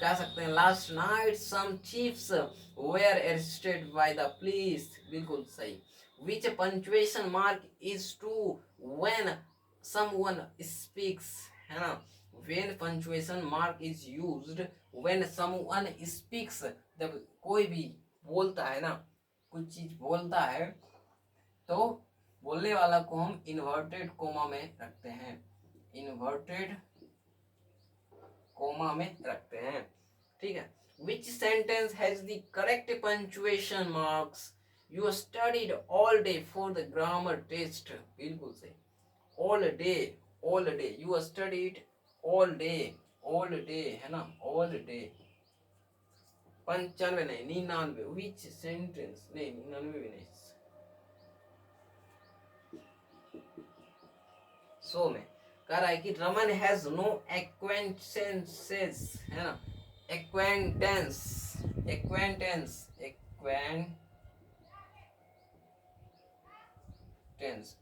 कह सकते हैं last night some thieves were arrested by the police. बिल्कुल सही। Which punctuation mark is to when someone speaks है ना, when punctuation mark is used when someone speaks, जब कोई भी बोलता है ना, कुछ चीज बोलता है, तो बोलने वाला को हम इन्वर्टेड कोमा में रखते हैं, इन्वर्टेड कोमा में रखते हैं। ठीक है। Which sentence has the correct punctuation marks? You studied all day for the grammar test. बिल्कुल सही। all day you studied all day है ना, all day। 95 नहीं, 99, which sentence नहीं, 99 भी नहीं, 100 में कह रहा है कि रमन हैज नो एक्वेंटेंसेस है ना,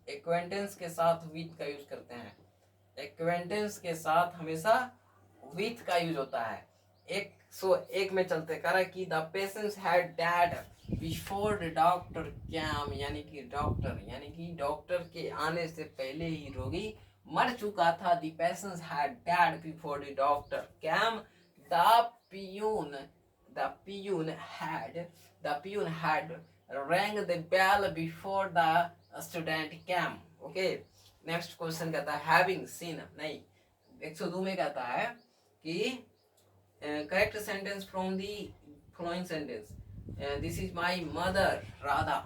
एक्वेंटेंस के साथ विथ का यूज करते हैं। एक्वेंटेंस के साथ हमेशा विथ का यूज होता है। 101 में चलते। कह रहा है कि the patient had dead before the doctor came, यानी कि डॉक्टर के आने से पहले ही रोगी मर चुका था। The patient had dead before the doctor came. The peon had rang the bell before the student came. Okay, next question कहता है हैविंग सीन नहीं, 102 में कहता है कि correct sentence from the following sentence. This is my mother Radha,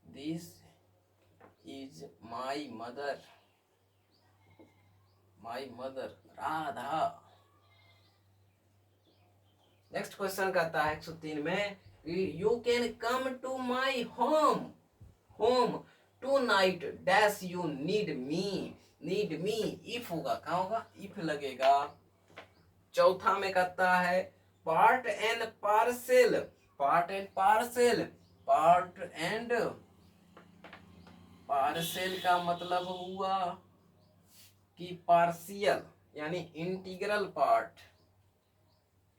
this is my mother Radha. Next question कहता है 103 में you can come to my home tonight dash you need me if होगा, कहाँ होगा? इफ लगेगा। चौथा में कहता है part and parcel part and parcel, part and parcel का मतलब हुआ कि पार्शियल यानी integral part,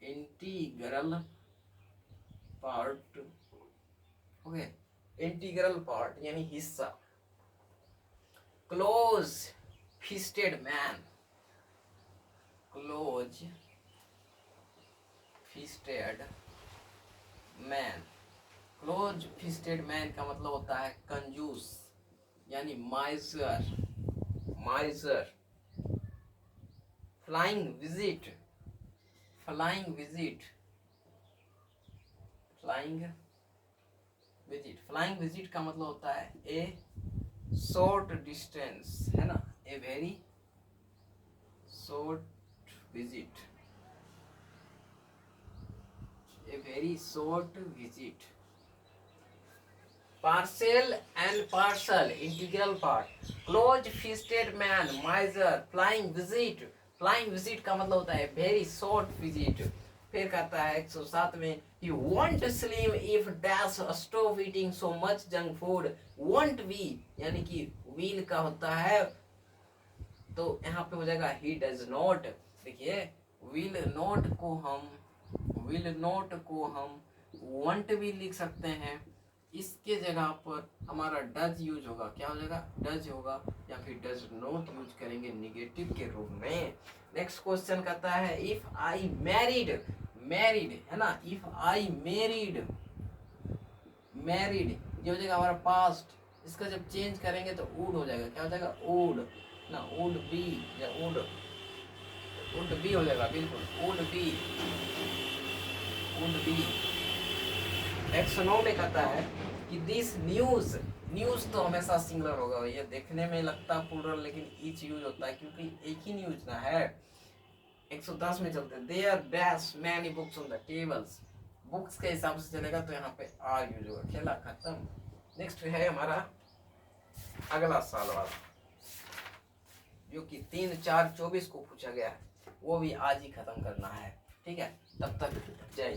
integral part, okay, integral part यानी हिस्सा। Close fisted man, close fisted man, close fisted man का मतलब होता है कंजूस यानी माइजर, माइजर। Flying visit, flying visit, flying visit, flying visit का मतलब होता है ए शॉर्ट डिस्टेंस, है ना, a very short visit, a very short visit. Parcel and parcel integral part, close fisted man, माइजर, flying visit. Flying visit का मतलब होता है वेरी शॉर्ट विजिट। फिर कहता है 107 में, you want slim if dash stop eating so much junk food. Want we यानी कि विल का होता है, तो यहाँ पे हो जाएगा ही डज नॉट। देखिए विल नॉट को हम, विल नॉट को हम वॉन्ट भी लिख सकते हैं, इसके जगह पर हमारा डज यूज होगा, क्या हो जाएगा, डज होगा, या फिर डज नॉट यूज करेंगे निगेटिव के रूप में। नेक्स्ट क्वेश्चन कहता है इफ आई मैरिड, मैरिड है ना, इफ आई मैरिड, मैरिड ये हो जाएगा हमारा पास्ट, इसका जब चेंज करेंगे तो वुड हो जाएगा, क्या हो जाएगा, वुड ना, वुड बी या वुड बी हो जाएगा, बिल्कुल वुड बी, वुड बी। 109 में कहता है कि दिस न्यूज, न्यूज तो हमेशा सिंगुलर होगा, ये देखने में लगता है प्लूरल लेकिन ईच यूज होता है क्योंकि एक ही न्यूज ना है। 110 में चलते हैं, there dash many books on the tables, books के हिसाब से चलेगा तो यहाँ पे आर यूज होगा, खेला खत्म। नेक्स्ट है हमारा अगला साल वाला जो कि 3/4/24 को पूछा गया है, वो भी आज ही खत्म करना है, ठीक है, तब तक जय